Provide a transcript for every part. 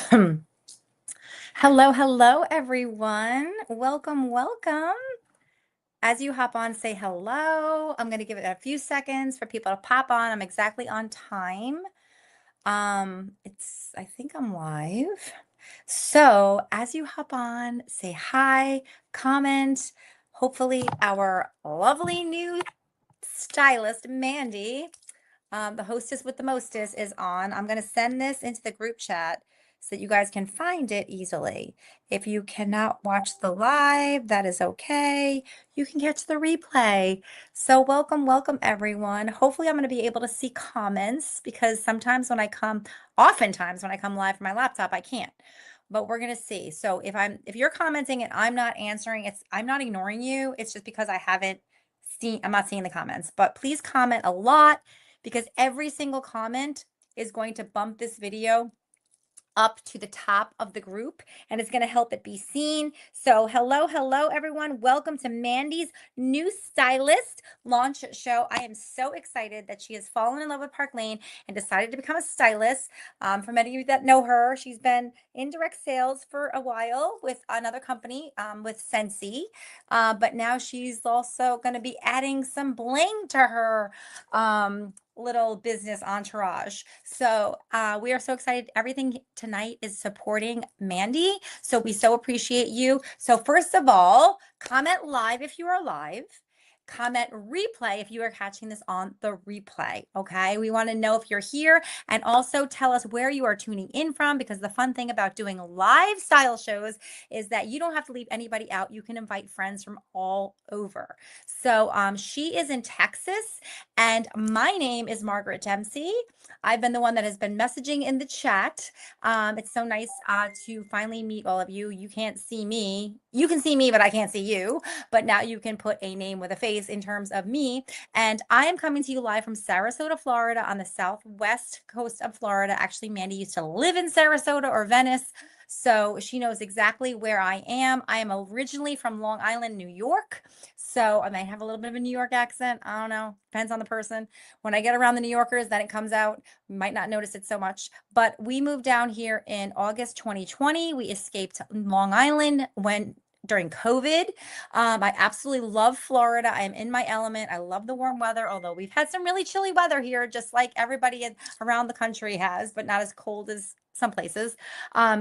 Hello, hello, everyone. Welcome, welcome. As you hop on, say hello. I'm going to give it a few seconds for people to pop on. I'm exactly on time. I think I'm live. So as you hop on, say hi, comment. Hopefully, our lovely new stylist, Mandy, the hostess with the mostest, is on. I'm going to send this into the group chat so that you guys can find it easily. If you cannot watch the live, that is okay. You can catch the replay. So welcome, welcome everyone. Hopefully I'm going to be able to see comments because oftentimes when I come live from my laptop, I can't. But we're going to see. So if you're commenting and I'm not answering, I'm not ignoring you. It's just because I'm not seeing the comments. But please comment a lot because every single comment is going to bump this video up to the top of the group and it's going to help it be seen. So hello, hello everyone. Welcome to Mandy's new stylist launch show. I am so excited that she has fallen in love with Park Lane and decided to become a stylist. For many of you that know her, she's been in direct sales for a while with another company, with Scentsy. But now she's also going to be adding some bling to her little business entourage. So we are so excited. Everything tonight is supporting Mandy. So we so appreciate you. So first of all, comment live if you are live. Comment replay if you are catching this on the replay. Okay. We want to know if you're here and also tell us where you are tuning in from because the fun thing about doing live style shows is that you don't have to leave anybody out. You can invite friends from all over. So she is in Texas and my name is Margaret Dempsey. I've been the one that has been messaging in the chat. It's so nice to finally meet all of you. You can't see me. You can see me, but I can't see you. But now you can put a name with a face in terms of me. And I am coming to you live from Sarasota, Florida, on the southwest coast of Florida. Actually, Mandy used to live in Sarasota or Venice. So she knows exactly where I am. I am originally from Long Island, New York. So I might have a little bit of a New York accent. I don't know. Depends on the person. When I get around the New Yorkers, then it comes out. You might not notice it so much. But we moved down here in August 2020. We escaped Long Island during COVID. I absolutely love Florida. I am in my element. I love the warm weather, although we've had some really chilly weather here, just like everybody around the country has, but not as cold as some places.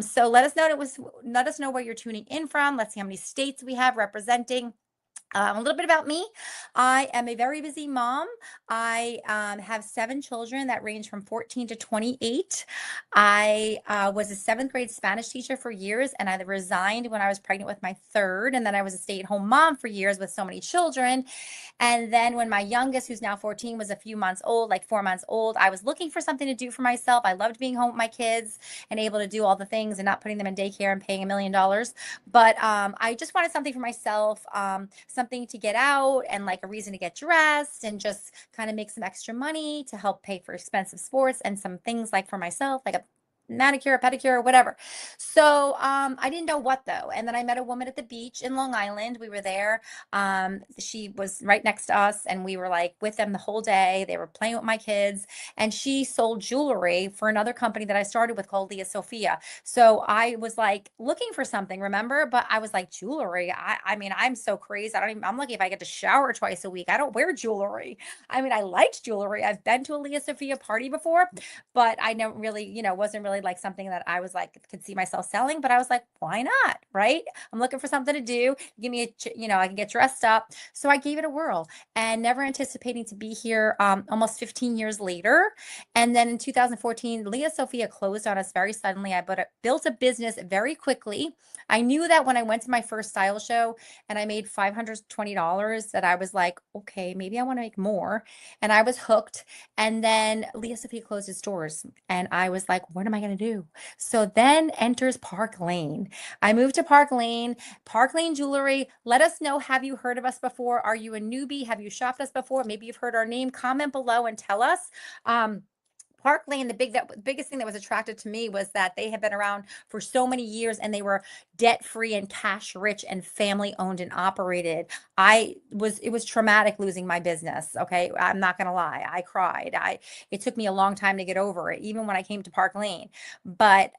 So let us know where you're tuning in from. Let's see how many states we have representing. A little bit about me. I am a very busy mom. I have 7 children that range from 14 to 28. I was a 7th grade Spanish teacher for years, and I resigned when I was pregnant with my third. And then I was a stay-at-home mom for years with so many children. And then when my youngest, who's now 14, was a few months old, like 4 months old, I was looking for something to do for myself. I loved being home with my kids and able to do all the things and not putting them in daycare and paying $1 million. But I just wanted something for myself, something to get out and like a reason to get dressed and just kind of make some extra money to help pay for expensive sports and some things like for myself, like a manicure, pedicure, whatever. So I didn't know what though. And then I met a woman at the beach in Long Island. We were there. She was right next to us and we were like with them the whole day. They were playing with my kids and she sold jewelry for another company that I started with called Leah Sophia. So I was like looking for something, remember? But I was like, jewelry. I mean, I'm so crazy. I'm lucky if I get to shower twice a week. I don't wear jewelry. I mean, I liked jewelry. I've been to a Leah Sophia party before, but I never really, wasn't really like something that I was like, could see myself selling, but I was like, why not? Right. I'm looking for something to do. Give me I can get dressed up. So I gave it a whirl and never anticipating to be here almost 15 years later. And then in 2014, Leah Sophia closed on us very suddenly. I built a business very quickly. I knew that when I went to my first style show and I made $520 that I was like, okay, maybe I want to make more. And I was hooked. And then Leah Sophia closed its doors. And I was like, what am I going to do? So then enters Park Lane. I moved to Park Lane, Park Lane Jewelry. Let us know, have you heard of us before? Are you a newbie? Have you shopped us before? Maybe you've heard our name. Comment below and tell us. Park Lane, the biggest thing that was attractive to me was that they had been around for so many years and they were debt free and cash rich and family owned and operated. It was traumatic losing my business. Okay. I'm not going to lie. I cried. It took me a long time to get over it, even when I came to Park Lane. But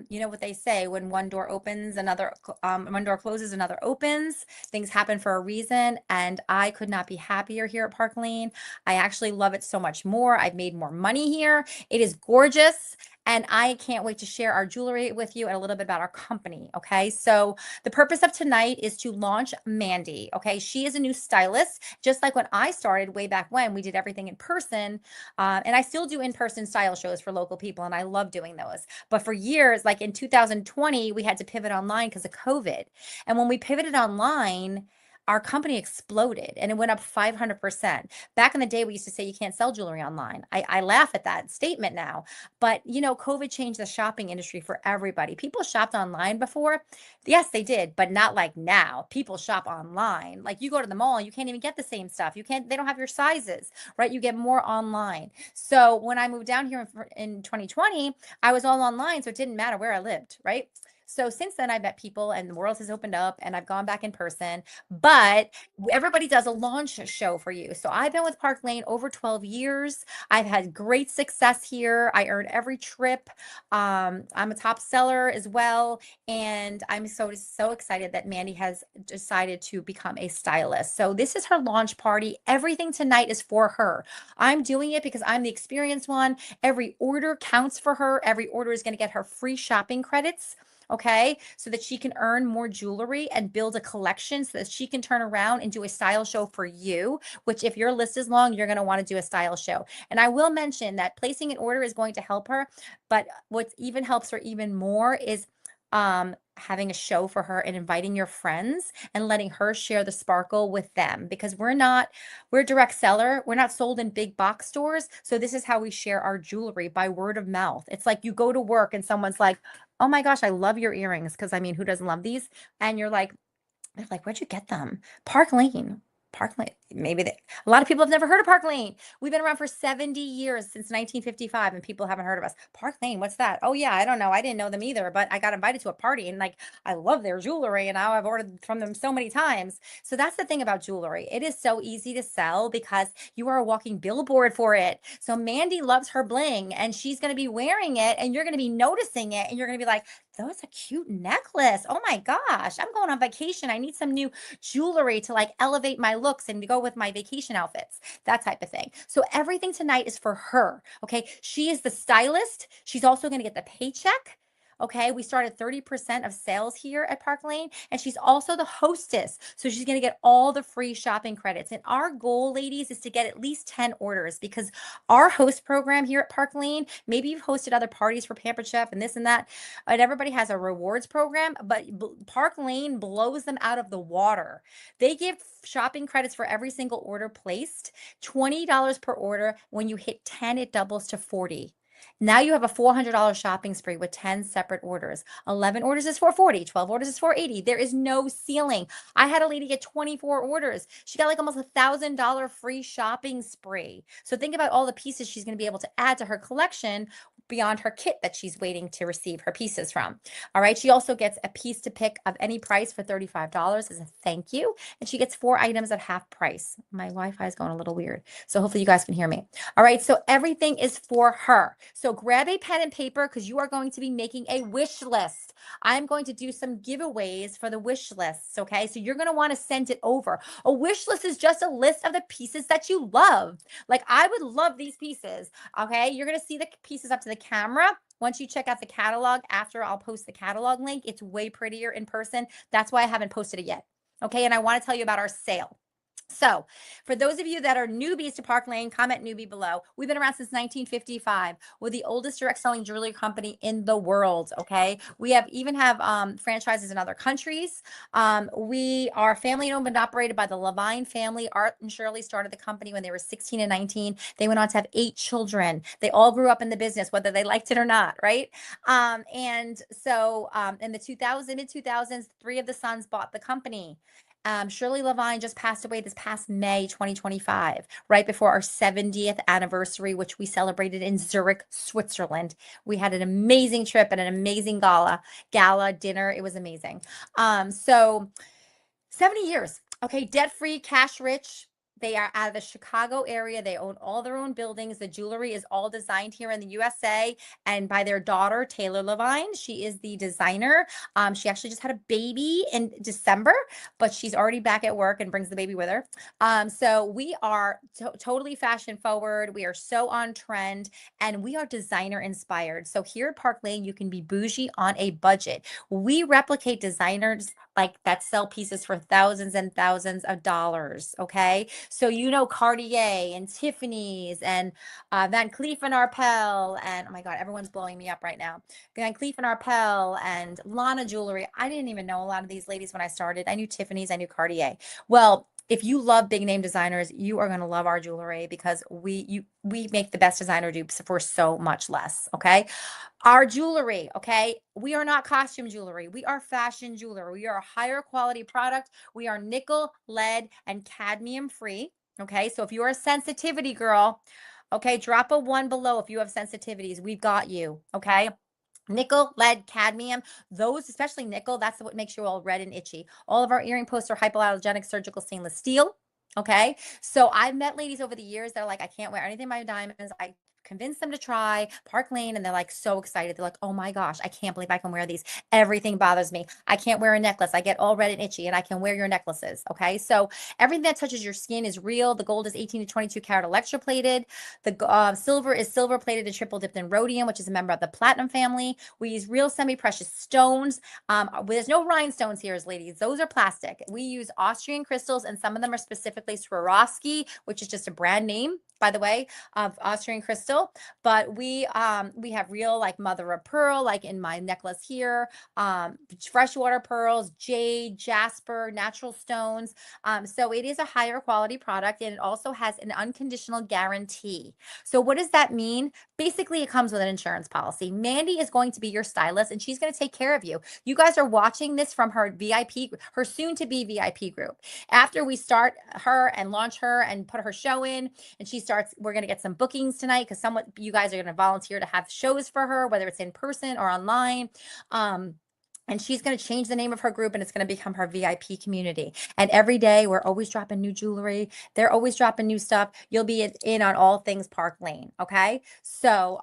you know what they say, when one door opens, one door closes, another opens. Things happen for a reason. And I could not be happier here at Park Lane. I actually love it so much more. I've made more money here. It is gorgeous. And I can't wait to share our jewelry with you and a little bit about our company. Okay. So the purpose of tonight is to launch Mandy. Okay. She is a new stylist, just like when I started way back when we did everything in person. And I still do in-person style shows for local people, and I love doing those. But for years, like in 2020, we had to pivot online because of COVID. And when we pivoted online, our company exploded and it went up 500%. Back in the day, we used to say you can't sell jewelry online. I laugh at that statement now, but you know, COVID changed the shopping industry for everybody. People shopped online before. Yes, they did, but not like now. People shop online. Like you go to the mall, you can't even get the same stuff. They don't have your sizes, right? You get more online. So when I moved down here in 2020, I was all online. So it didn't matter where I lived, right? So since then, I've met people and the world has opened up and I've gone back in person, but everybody does a launch show for you. So I've been with Park Lane over 12 years. I've had great success here. I earn every trip. I'm a top seller as well. And I'm so excited that Mandy has decided to become a stylist. So this is her launch party. Everything tonight is for her. I'm doing it because I'm the experienced one. Every order counts for her. Every order is going to get her free shopping credits. Okay, so that she can earn more jewelry and build a collection so that she can turn around and do a style show for you, which if your list is long, you're going to want to do a style show. And I will mention that placing an order is going to help her, but what even helps her even more is having a show for her and inviting your friends and letting her share the sparkle with them, because we're a direct seller. We're not sold in big box stores. So this is how we share our jewelry, by word of mouth. It's like you go to work and someone's like, oh my gosh, I love your earrings. Cause I mean, who doesn't love these? And they're like, where'd you get them? Park Lane. Park Lane. A lot of people have never heard of Park Lane. We've been around for 70 years, since 1955, and people haven't heard of us. Park Lane, what's that? Oh yeah, I don't know. I didn't know them either, but I got invited to a party and like I love their jewelry and now I've ordered from them so many times. So that's the thing about jewelry. It is so easy to sell because you are a walking billboard for it. So Mandy loves her bling and she's going to be wearing it and you're going to be noticing it and you're going to be like, that's a cute necklace. Oh my gosh, I'm going on vacation. I need some new jewelry to like elevate my looks and to go with my vacation outfits, that type of thing. So everything tonight is for her. Okay. She is the stylist. She's also going to get the paycheck. Okay, we started 30% of sales here at Park Lane, and she's also the hostess. So she's going to get all the free shopping credits. And our goal, ladies, is to get at least 10 orders, because our host program here at Park Lane, maybe you've hosted other parties for Pampered Chef and this and that, and everybody has a rewards program, but Park Lane blows them out of the water. They give shopping credits for every single order placed, $20 per order. When you hit 10, it doubles to 40. Now you have a $400 shopping spree with 10 separate orders. 11 orders is 440, 12 orders is 480. There is no ceiling. I had a lady get 24 orders. She got like almost $1,000 free shopping spree. So think about all the pieces she's going to be able to add to her collection beyond her kit that she's waiting to receive her pieces from. All right. She also gets a piece to pick of any price for $35 as a thank you. And she gets 4 items at half price. My Wi-Fi is going a little weird, so hopefully you guys can hear me. All right. So everything is for her. So grab a pen and paper because you are going to be making a wish list. I'm going to do some giveaways for the wish lists. Okay. So you're going to want to send it over. A wish list is just a list of the pieces that you love. Like I would love these pieces. Okay. You're going to see the pieces up to the camera. Once you check out the catalog, after I'll post the catalog link, it's way prettier in person. That's why I haven't posted it yet. Okay. And I want to tell you about our sale. So for those of you that are newbies to Park Lane, comment newbie below. We've been around since 1955. We're the oldest direct selling jewelry company in the world. Okay. We even have franchises in other countries. We are family owned and operated by the Levine family. Art and Shirley started the company when they were 16 and 19. They went on to have 8 children. They all grew up in the business, whether they liked it or not. Right. And so in the mid 2000s, 3 of the sons bought the company. Shirley Levine just passed away this past May 2025, right before our 70th anniversary, which we celebrated in Zurich, Switzerland. We had an amazing trip and an amazing gala dinner. It was amazing. So 70 years. Okay, debt free, cash rich. They are out of the Chicago area. They own all their own buildings. The jewelry is all designed here in the USA and by their daughter, Taylor Levine. She is the designer. She actually just had a baby in December, but she's already back at work and brings the baby with her. So we are totally fashion forward. We are so on trend and we are designer inspired. So here at Park Lane, you can be bougie on a budget. We replicate designers like that sell pieces for thousands and thousands of dollars. Okay. So, Cartier and Tiffany's and Van Cleef and Arpels. And oh my God, everyone's blowing me up right now. Van Cleef and Arpels and Lana Jewelry. I didn't even know a lot of these ladies when I started. I knew Tiffany's, I knew Cartier. Well, if you love big name designers, you are going to love our jewelry because we make the best designer dupes for so much less. Okay. Our jewelry, okay? We are not costume jewelry. We are fashion jewelry. We are a higher quality product. We are nickel, lead, and cadmium free. Okay, so if you're a sensitivity girl, okay, drop a 1 below if you have sensitivities. We've got you, okay? Nickel, lead, cadmium, those, especially nickel, that's what makes you all red and itchy. All of our earring posts are hypoallergenic surgical stainless steel. Okay. So I've met ladies over the years that are like, I can't wear anything by diamonds. I convince them to try Park Lane and they're like so excited. They're like, oh my gosh, I can't believe I can wear these. Everything bothers me. I can't wear a necklace. I get all red and itchy and I can wear your necklaces. Okay. So everything that touches your skin is real. The gold is 18 to 22 karat electroplated. The silver is silver plated and triple dipped in rhodium, which is a member of the platinum family. We use real semi-precious stones. There's no rhinestones here, ladies. Those are plastic. We use Austrian crystals, and some of them are specifically Swarovski, which is just a brand name, by the way, of Austrian crystal. But we have real like mother of pearl, like in my necklace here, freshwater pearls, jade, jasper, natural stones. So it is a higher quality product, and it also has an unconditional guarantee. So what does that mean? Basically, it comes with an insurance policy. Mandy is going to be your stylist, and she's going to take care of you. You guys are watching this from her VIP, her soon-to-be VIP group. After we start her and launch her and put her show in, and she starts, we're going to get some bookings tonight because you guys are going to volunteer to have shows for her, whether it's in person or online. And she's going to change the name of her group and it's going to become her VIP community. And every day we're always dropping new jewelry. They're always dropping new stuff. You'll be in on all things Park Lane. Okay. So,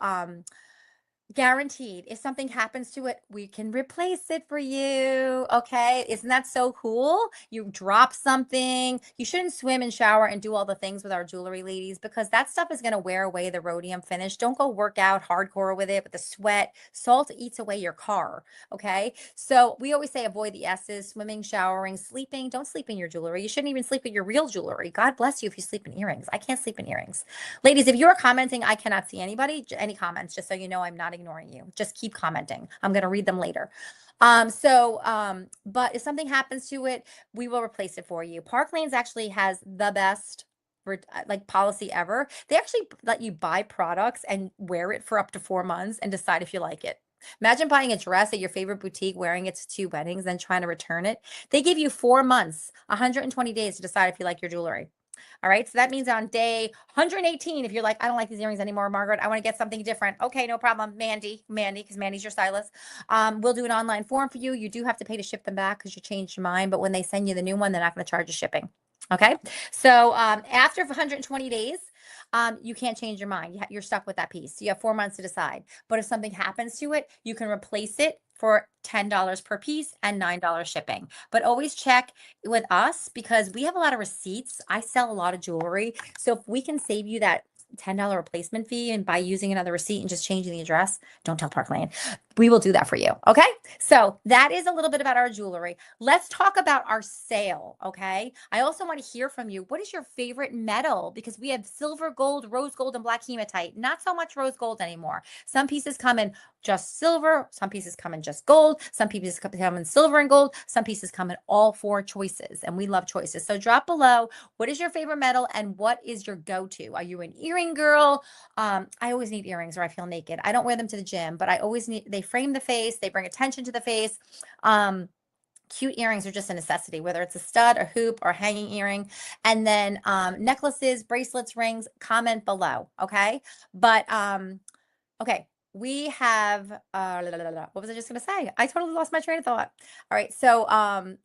guaranteed. If something happens to it, we can replace it for you. Okay. Isn't that so cool? You drop something. You shouldn't swim and shower and do all the things with our jewelry, ladies, because that stuff is going to wear away the rhodium finish. Don't go work out hardcore with it with the sweat. Salt eats away your car. Okay. So we always say avoid the S's, swimming, showering, sleeping. Don't sleep in your jewelry. You shouldn't even sleep with your real jewelry. God bless you if you sleep in earrings. I can't sleep in earrings. Ladies, if you're commenting, I cannot see any comments, just so you know, I'm not ignoring you. Just keep commenting. I'm going to read them later. But if something happens to it, we will replace it for you. Park Lanes actually has the best like policy ever. They actually let you buy products and wear it for up to 4 months and decide if you like it. Imagine buying a dress at your favorite boutique, wearing it to 2 weddings, then trying to return it. They give you 4 months, 120 days to decide if you like your jewelry. All right. So that means on day 118, if you're like, I don't like these earrings anymore, Margaret, I want to get something different. Okay, no problem. Mandy, because Mandy's your stylist. We'll do an online form for you. You do have to pay to ship them back because you changed your mind. But when they send you the new one, they're not going to charge you shipping. Okay. So after 120 days, you can't change your mind. You're stuck with that piece. You have 4 months to decide. But if something happens to it, you can replace it for $10 per piece and $9 shipping. But always check with us because we have a lot of receipts. I sell a lot of jewelry. So if we can save you that $10 replacement fee and by using another receipt and just changing the address, don't tell Park Lane. We will do that for you. Okay. So that is a little bit about our jewelry. Let's talk about our sale. Okay. I also want to hear from you. What is your favorite metal? Because we have silver, gold, rose gold, and black hematite. Not so much rose gold anymore. Some pieces come in just silver. Some pieces come in just gold. Some pieces come in silver and gold. Some pieces come in all 4 choices. And we love choices. So drop below. What is your favorite metal and what is your go-to? Are you an earring girl? I always need earrings or I feel naked. I don't wear them to the gym, but I always need, they frame the face. They bring attention to the face. Cute earrings are just a necessity, whether it's a stud, a hoop, or a hanging earring. And then necklaces, bracelets, rings, comment below, okay? But okay, we have what was I just gonna say? I totally lost my train of thought. All right, so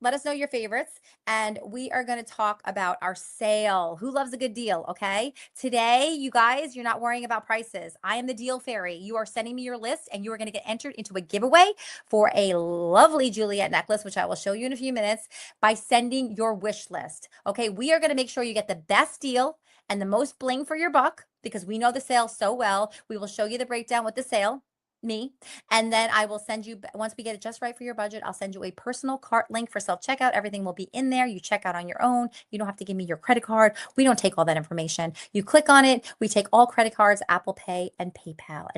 let us know your favorites, and we are gonna talk about our sale. Who loves a good deal? Okay, today, you guys, you're not worrying about prices. I am the deal fairy. You are sending me your list, and you are gonna get entered into a giveaway for a lovely Juliet necklace, which I will show you in a few minutes, by sending your wish list. Okay, we are gonna make sure you get the best deal and the most bling for your buck, because we know the sale so well. We will show you the breakdown with the sale, me, and then I will send you, once we get it just right for your budget, I'll send you a personal cart link for self-checkout. Everything will be in there. You check out on your own. You don't have to give me your credit card. We don't take all that information. You click on it. We take all credit cards, Apple Pay, and PayPal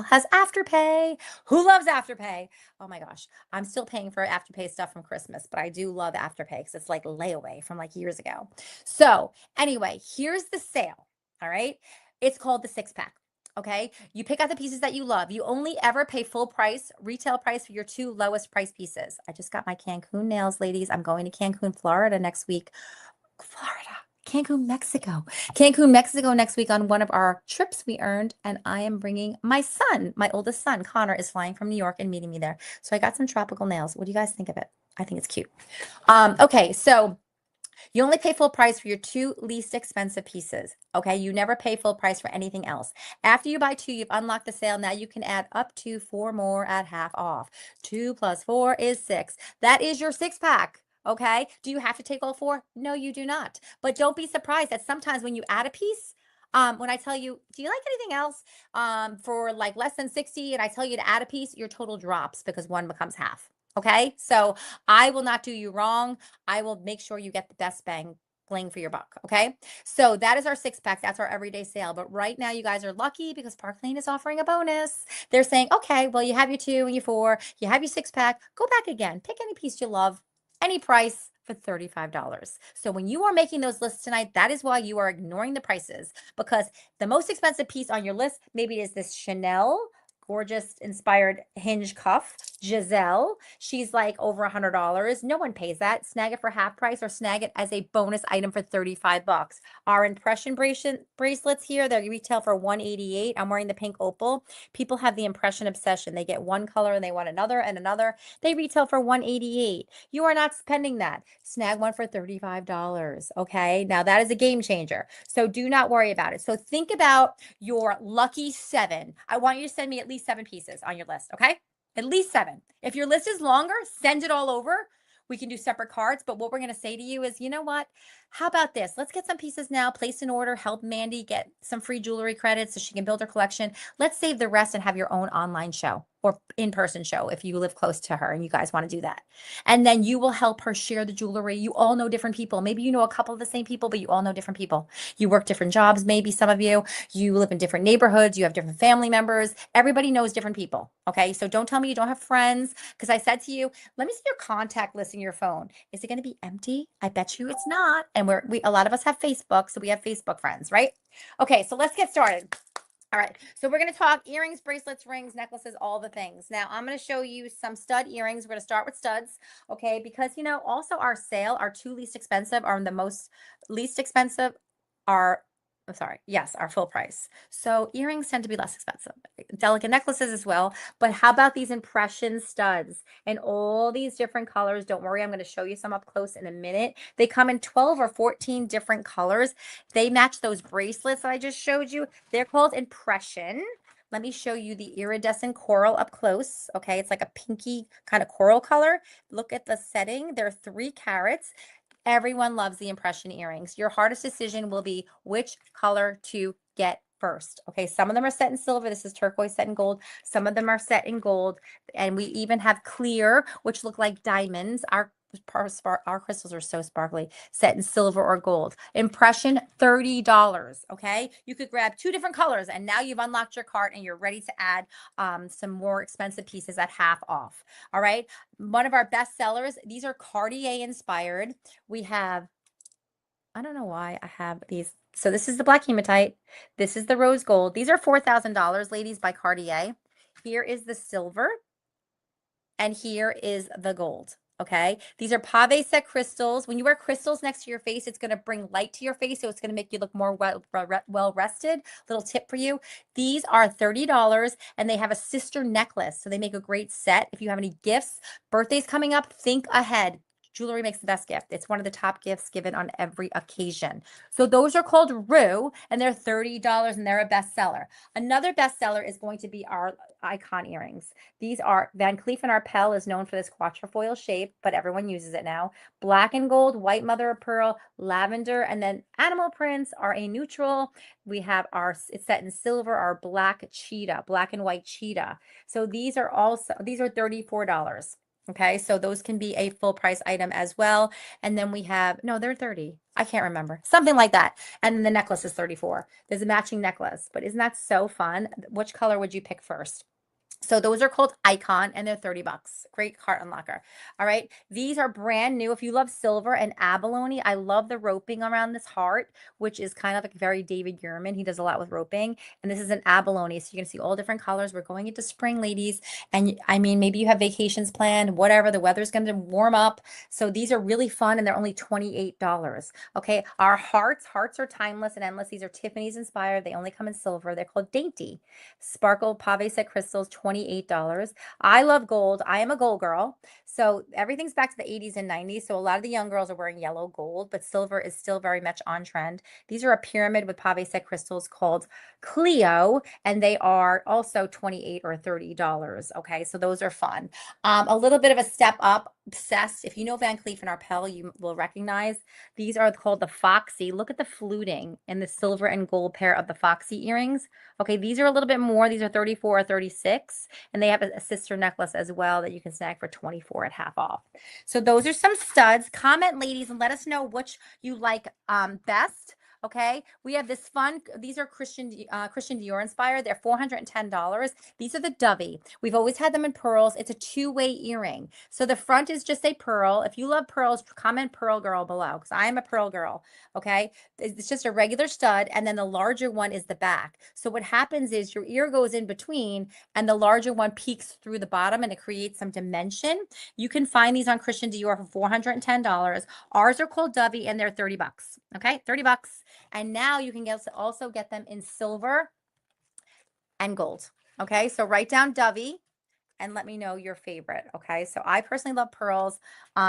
has Afterpay. Who loves Afterpay? Oh my gosh, I'm still paying for Afterpay stuff from Christmas, but I do love Afterpay because it's like layaway from like years ago. So anyway, here's the sale. All right. It's called the 6-pack. Okay. You pick out the pieces that you love. You only ever pay full price, retail price for your 2 lowest price pieces. I just got my Cancun nails, ladies. I'm going to Cancun, Florida next week. Florida. Cancun, Mexico. Cancun, Mexico next week on one of our trips we earned. And I am bringing my son, my oldest son, Connor, is flying from New York and meeting me there. So I got some tropical nails. What do you guys think of it? I think it's cute. Okay. So you only pay full price for your 2 least expensive pieces. Okay. You never pay full price for anything else. After you buy 2, you've unlocked the sale. Now you can add up to 4 more at half off. 2 plus 4 is 6. That is your 6-pack. Okay. Do you have to take all 4? No, you do not. But don't be surprised that sometimes when you add a piece, when I tell you, do you like anything else for like less than 60, and I tell you to add a piece, your total drops because one becomes half. Okay. So I will not do you wrong. I will make sure you get the best bling for your buck. Okay. So that is our 6-pack. That's our everyday sale. But right now, you guys are lucky because Park Lane is offering a bonus. They're saying, okay, well, you have your 2 and your 4, you have your 6-pack, go back again, pick any piece you love, any price for $35. So when you are making those lists tonight, that is why you are ignoring the prices, because the most expensive piece on your list, maybe is this Chanel gorgeous inspired hinge cuff. Giselle, she's like over $100. No one pays that. Snag it for half price or snag it as a bonus item for 35 bucks. Our impression bracelets here, they retail for 188. I'm wearing the pink opal. People have the impression obsession. They get one color and they want another and another. They retail for 188. You are not spending that. Snag one for $35. Okay. Now that is a game changer. So do not worry about it. So think about your lucky 7. I want you to send me at least 7 pieces on your list. Okay. At least 7. If your list is longer, send it all over. We can do separate cards, but what we're going to say to you is, you know what? How about this? Let's get some pieces now, place an order, help Mandy get some free jewelry credits so she can build her collection. Let's save the rest and have your own online show or in-person show if you live close to her and you guys want to do that. And then you will help her share the jewelry. You all know different people. Maybe you know a couple of the same people, but you all know different people. You work different jobs, maybe some of you. You live in different neighborhoods. You have different family members. Everybody knows different people. Okay. So don't tell me you don't have friends, because I said to you, let me see your contact list in your phone. Is it going to be empty? I bet you it's not. And a lot of us have Facebook, so we have Facebook friends, right? Okay. So let's get started. All right. So we're going to talk earrings, bracelets, rings, necklaces, all the things. Now I'm going to show you some stud earrings. We're going to start with studs. Okay. Because, also our sale, our 2 least expensive are the most least expensive are, I'm sorry. Yes, our full price. So earrings tend to be less expensive. Delicate necklaces as well. But how about these impression studs and all these different colors? Don't worry, I'm going to show you some up close in a minute. They come in 12 or 14 different colors. They match those bracelets that I just showed you. They're called impression. Let me show you the iridescent coral up close. Okay, it's like a pinky kind of coral color. Look at the setting. They're 3 carats. Everyone loves the impression earrings. Your hardest decision will be which color to get first. Okay, some of them are set in silver. This is turquoise set in gold. Some of them are set in gold. And we even have clear, which look like diamonds. Our crystals are so sparkly, set in silver or gold. Impression, $30. Okay, you could grab 2 different colors, and now you've unlocked your cart and you're ready to add some more expensive pieces at half off. All right, one of our best sellers. These are Cartier inspired. We have, I don't know why I have these. So this is the black hematite. This is the rose gold. These are $4,000, ladies, by Cartier. Here is the silver. And here is the gold. Okay, these are pave set crystals. When you wear crystals next to your face, it's going to bring light to your face, so it's going to make you look more well rested. Little tip for you: these are $30, and they have a sister necklace, so they make a great set. If you have any gifts, birthdays coming up, think ahead. Jewelry makes the best gift. It's one of the top gifts given on every occasion. So those are called Rue, and they're $30, and they're a bestseller. Another bestseller is going to be our icon earrings. These are Van Cleef and Arpels is known for this quatrefoil shape, but everyone uses it now. Black and gold, white mother of pearl, lavender, and then animal prints are a neutral. We have it's set in silver, our black cheetah, black and white cheetah. So these are $34. Okay, so those can be a full price item as well. And then we have, no, they're 30. I can't remember. Something like that. And then the necklace is 34. There's a matching necklace, but isn't that so fun? Which color would you pick first? So those are called Icon, and they're $30. Great cart unlocker. All right. These are brand new. If you love silver and abalone, I love the roping around this heart, which is kind of like very David Yurman. He does a lot with roping. And this is an abalone. So you're going to see all different colors. We're going into spring, ladies. And I mean, maybe you have vacations planned, whatever. The weather's going to warm up. So these are really fun, and they're only $28. Okay. Our hearts are timeless and endless. These are Tiffany's inspired. They only come in silver. They're called Dainty. Sparkle pave set crystals, $28. I love gold. I am a gold girl. So everything's back to the 80s and 90s. So a lot of the young girls are wearing yellow gold, but silver is still very much on trend. These are a pyramid with pave set crystals called Clio, and they are also $28 or $30. Okay, so those are fun. A little bit of a step up, obsessed. If you know Van Cleef and Arpels, you will recognize these are called the Foxy. Look at the fluting in the silver and gold pair of the Foxy earrings. Okay, these are a little bit more. These are 34 or 36, and they have a sister necklace as well that you can snag for 24 at half off. So those are some studs. Comment, ladies, and let us know which you like best. Okay, we have this fun. These are Christian Dior inspired. They're $410. These are the Dovey. We've always had them in pearls. It's a two-way earring. So the front is just a pearl. If you love pearls, comment pearl girl below, because I am a pearl girl. Okay, it's just a regular stud, and then the larger one is the back. So what happens is your ear goes in between, and the larger one peeks through the bottom, and it creates some dimension. You can find these on Christian Dior for $410. Ours are called Dovey, and they're $30. Okay, $30. And now you can also get them in silver and gold. Okay, so write down Dovey and let me know your favorite. Okay, so I personally love pearls.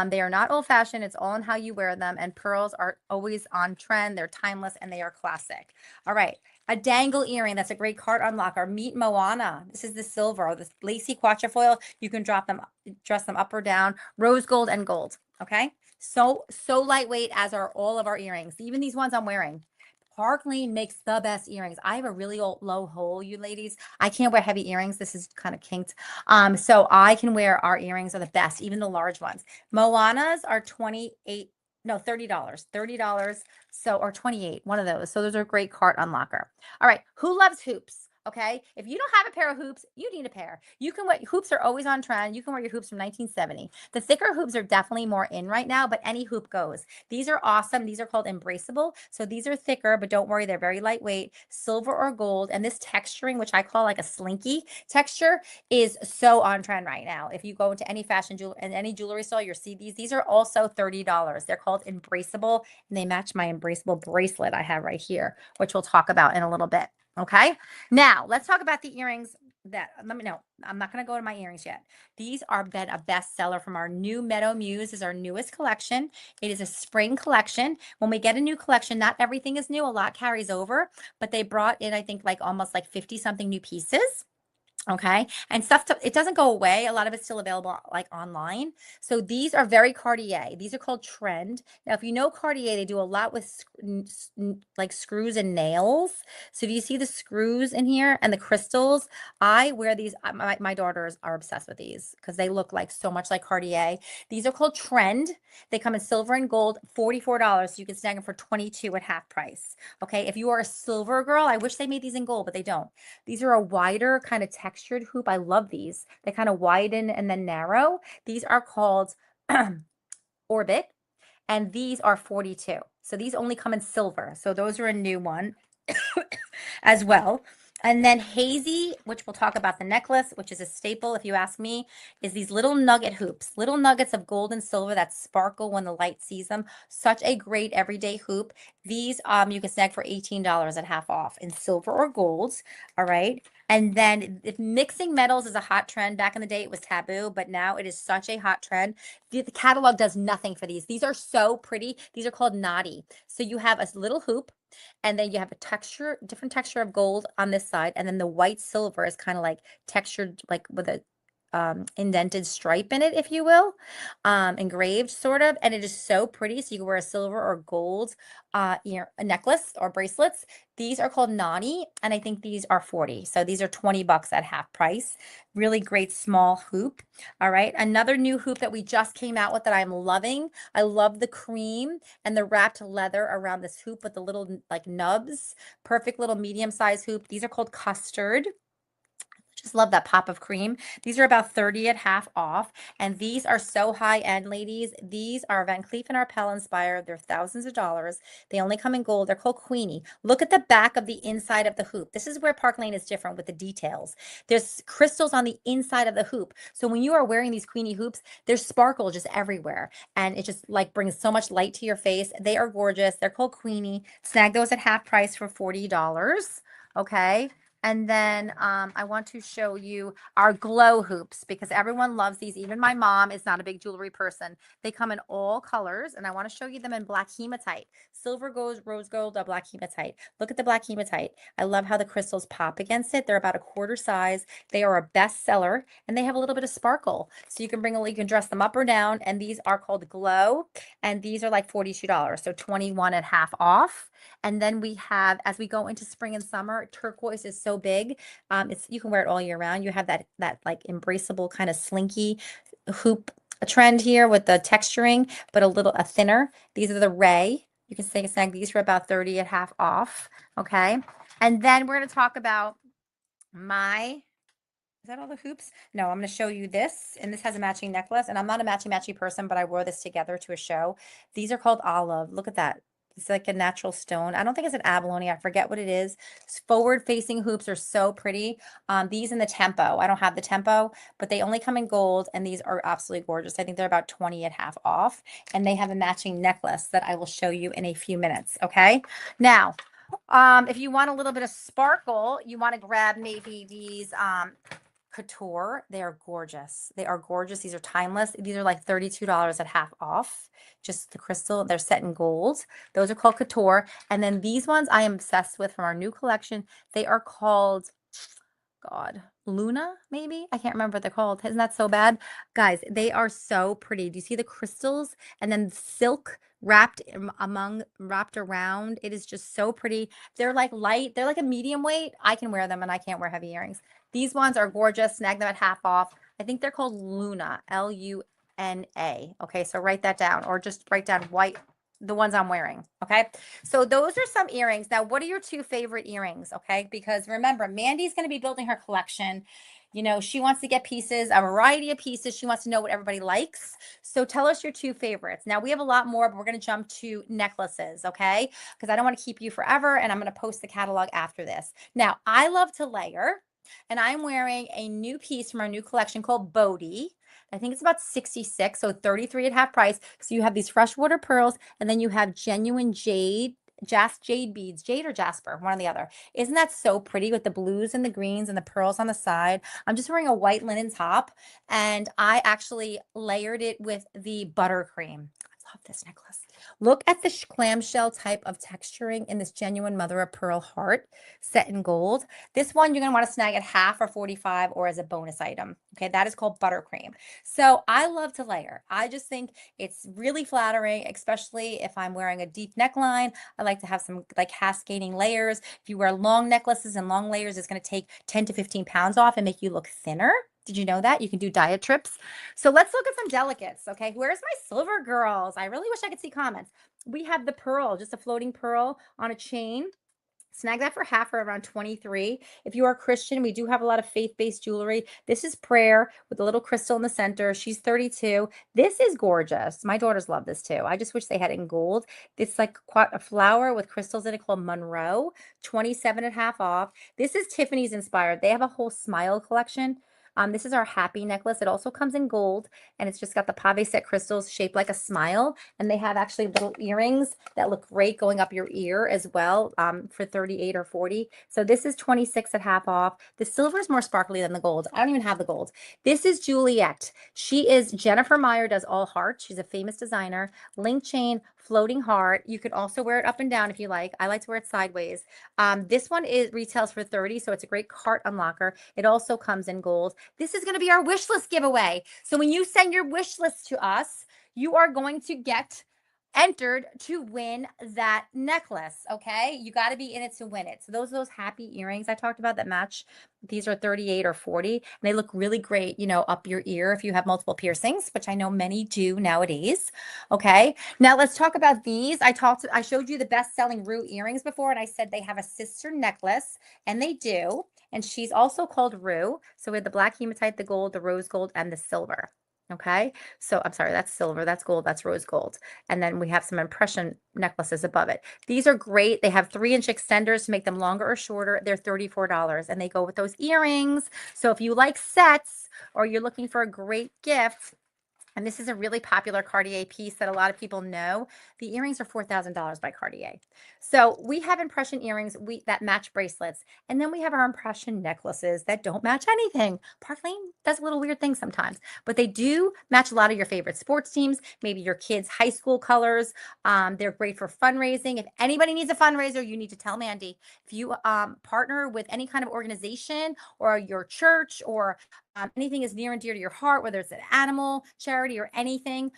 They are not old fashioned. It's all in how you wear them. And pearls are always on trend. They're timeless and they are classic. All right, a dangle earring. That's a great cart unlocker. Meet Moana. This is the silver, this lacy quatrefoil. You can dress them up or down. Rose gold and gold. Okay, so lightweight, as are all of our earrings. Even these ones I'm wearing. Park Lane makes the best earrings. I have a really low hole, you ladies. I can't wear heavy earrings. This is kind of kinked. So I can wear our earrings are the best, even the large ones. Moana's are 28, no, $30. $30. So, or 28, one of those. So those are a great cart unlocker. All right. Who loves hoops? Okay. If you don't have a pair of hoops, you need a pair. You can wear hoops are always on trend. You can wear your hoops from 1970. The thicker hoops are definitely more in right now, but any hoop goes. These are awesome. These are called embraceable. So these are thicker, but don't worry, they're very lightweight, silver or gold. And this texturing, which I call like a slinky texture, is so on trend right now. If you go into any fashion jewelry and any jewelry store, you'll see these. These are also $30. They're called embraceable, and they match my embraceable bracelet I have right here, which we'll talk about in a little bit. Okay, now let's talk about the earrings that, let me know. I'm not going to go to my earrings yet. These are been a bestseller from our new Meadow Muse. This is our newest collection. It is a spring collection. When we get a new collection, not everything is new. A lot carries over, but they brought in, I think, like almost like 50 something new pieces. Okay. And it doesn't go away. A lot of it's still available like online. So these are very Cartier. These are called Trend. Now, if you know Cartier, they do a lot with like screws and nails. So do you see the screws in here and the crystals? I wear these. My daughters are obsessed with these because they look like so much like Cartier. These are called Trend. They come in silver and gold, $44. So you can snag them for 22 at half price. Okay. If you are a silver girl, I wish they made these in gold, but they don't. These are a wider kind of textured hoop. I love these. They kind of widen and then narrow. These are called Orbit, and these are 42. So these only come in silver. So those are a new one as well. And then hazy, which we'll talk about the necklace, which is a staple, if you ask me, is these little nugget hoops, little nuggets of gold and silver that sparkle when the light sees them. Such a great everyday hoop. These you can snag for $18 at half off in silver or gold. All right. And then if mixing metals is a hot trend, back in the day it was taboo, but now it is such a hot trend. The catalog does nothing for these. These are so pretty. These are called naughty. So you have a little hoop, and then you have a texture, different texture of gold on this side, and then the white silver is kind of like textured, like with a indented stripe in it, if you will, engraved sort of, and it is so pretty. So you can wear a silver or gold a necklace or bracelets. These are called Nani, and I think these are 40. So these are 20 bucks at half price. Really great small hoop. All right, another new hoop that we just came out with that I'm loving. I love the cream and the wrapped leather around this hoop with the little like nubs. Perfect little medium size hoop. These are called custard. Just love that pop of cream. These are about 30 at half off. And these are so high end, ladies. These are Van Cleef and Arpels inspired. They're thousands of dollars. They only come in gold. They're called Queenie. Look at the back of the inside of the hoop. This is where Park Lane is different with the details. There's crystals on the inside of the hoop. So when you are wearing these Queenie hoops, there's sparkle just everywhere. And it just like brings so much light to your face. They are gorgeous. They're called Queenie. Snag those at half price for $40. Okay. And then I want to show you our glow hoops because everyone loves these. Even my mom is not a big jewelry person. They come in all colors, and I want to show you them in black hematite. Silver gold, rose gold, or black hematite. Look at the black hematite. I love how the crystals pop against it. They're about a quarter size. They are a bestseller, and they have a little bit of sparkle. So you can dress them up or down, and these are called glow, and these are like $42, so 21 at half off. And then we have, as we go into spring and summer, turquoise is so big. You can wear it all year round. You have that like embraceable kind of slinky hoop trend here with the texturing, but a thinner. These are the Ray. You can snag these for about 30 at half off. Okay. And then we're going to talk about is that all the hoops? No, I'm going to show you this, and this has a matching necklace, and I'm not a matchy person, but I wore this together to a show. These are called olive. Look at that. It's like a natural stone. I don't think it's an abalone. I forget what it is. Forward-facing hoops are so pretty. These in the tempo. I don't have the tempo, but they only come in gold, and these are absolutely gorgeous. I think they're about 20 at half off, and they have a matching necklace that I will show you in a few minutes, okay? Now, if you want a little bit of sparkle, you want to grab maybe these couture. They are gorgeous. They are gorgeous. These are timeless. These are like $32 at half off. Just the crystal. They're set in gold. Those are called couture. And then these ones I am obsessed with from our new collection. They are called, God, Luna, maybe? I can't remember what they're called. Isn't that so bad? Guys, they are so pretty. Do you see the crystals? And then silk wrapped around. It is just so pretty. They're like light. They're like a medium weight. I can wear them, and I can't wear heavy earrings. These ones are gorgeous. Snag them at half off. I think they're called Luna, Luna. Okay, so write that down, or just write down white, the ones I'm wearing. Okay, so those are some earrings. Now, what are your two favorite earrings? Okay, because remember, Mandy's going to be building her collection. You know, she wants to get pieces, a variety of pieces. She wants to know what everybody likes. So tell us your two favorites. Now, we have a lot more, but we're going to jump to necklaces, okay? Because I don't want to keep you forever, and I'm going to post the catalog after this. Now, I love to layer, and I'm wearing a new piece from our new collection called Bodhi. I think it's about 66, so 33 at half price. So you have these freshwater pearls, and then you have genuine jade beads, jade or jasper, one or the other. Isn't that so pretty with the blues and the greens and the pearls on the side? I'm just wearing a white linen top, and I actually layered it with the buttercream. I love this necklace. Look at the clamshell type of texturing in this genuine mother of pearl heart set in gold. This one you're going to want to snag at half or 45 or as a bonus item. Okay, that is called buttercream. So I love to layer. I just think it's really flattering, especially if I'm wearing a deep neckline. I like to have some like cascading layers. If you wear long necklaces and long layers, it's going to take 10 to 15 pounds off and make you look thinner. Did you know that? You can do diet trips. So let's look at some delicates, okay? Where's my silver girls? I really wish I could see comments. We have the pearl, just a floating pearl on a chain. Snag that for half or around 23. If you are Christian, we do have a lot of faith-based jewelry. This is prayer with a little crystal in the center. She's 32. This is gorgeous. My daughters love this too. I just wish they had it in gold. It's like a flower with crystals in it called Monroe, 27 and a half off. This is Tiffany's inspired. They have a whole smile collection. This is our happy necklace. It also comes in gold, and it's just got the pave set crystals shaped like a smile. And they have actually little earrings that look great going up your ear as well, for 38 or 40. So this is 26 at half off. The silver is more sparkly than the gold. I don't even have the gold. This is Juliet. She is Jennifer Meyer, does all hearts. She's a famous designer. Link chain, floating heart. You could also wear it up and down if you like. I like to wear it sideways. This one is retails for 30, so it's a great cart unlocker. It also comes in gold. This is going to be our wish list giveaway. So when you send your wish list to us, you are going to get entered to win that necklace. Okay, you got to be in it to win it. So those happy earrings I talked about that match, these are 38 or 40, and they look really great, you know, up your ear if you have multiple piercings, which I know many do nowadays. Okay, now let's talk about these. I showed you the best-selling Rue earrings before, and I said they have a sister necklace, and they do. And she's also called Rue. So we have the black hematite, the gold, the rose gold, and the silver. Okay, so I'm sorry, that's silver, that's gold, that's rose gold. And then we have some impression necklaces above it. These are great. They have 3-inch extenders to make them longer or shorter. They're $34, and they go with those earrings. So if you like sets or you're looking for a great gift, and this is a really popular Cartier piece that a lot of people know. The earrings are $4,000 by Cartier. So we have impression earrings that match bracelets. And then we have our impression necklaces that don't match anything. Park Lane does a little weird thing sometimes, but they do match a lot of your favorite sports teams, maybe your kids' high school colors. They're great for fundraising. If anybody needs a fundraiser, you need to tell Mandy. If you partner with any kind of organization or your church or anything is near and dear to your heart, whether it's an animal charity or anything,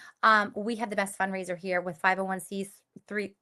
we have the best fundraiser here with 501c3.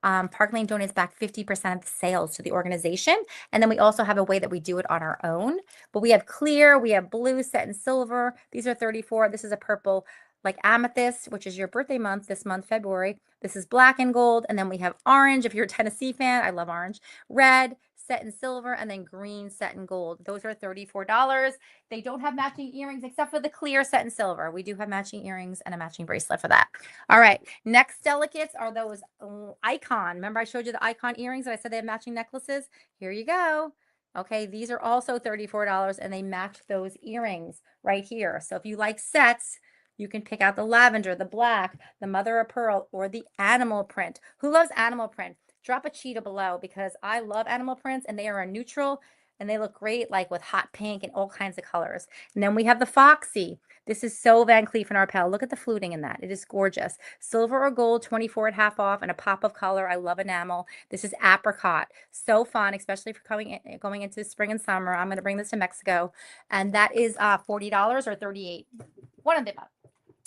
Park Lane donates back 50% of the sales to the organization. And then we also have a way that we do it on our own. But we have clear, we have blue, set in silver. These are 34. This is a purple like amethyst, which is your birthday month, this month, February. This is black and gold. And then we have orange, if you're a Tennessee fan. I love orange. Red, set in silver, and then green set in gold. Those are $34. They don't have matching earrings except for the clear set in silver. We do have matching earrings and a matching bracelet for that. All right, next delicates are those icon. Remember I showed you the icon earrings and I said they have matching necklaces? Here you go. Okay, these are also $34 and they match those earrings right here. So if you like sets, you can pick out the lavender, the black, the mother of pearl, or the animal print. Who loves animal print? Drop a cheetah below because I love animal prints and they are a neutral and they look great like with hot pink and all kinds of colors. And then we have the Foxy. This is so Van Cleef and Arpels. Look at the fluting in that. It is gorgeous. Silver or gold, 24 at half off and a pop of color. I love enamel. This is apricot. So fun, especially for going into spring and summer. I'm going to bring this to Mexico. And that is $40 or $38. One of them.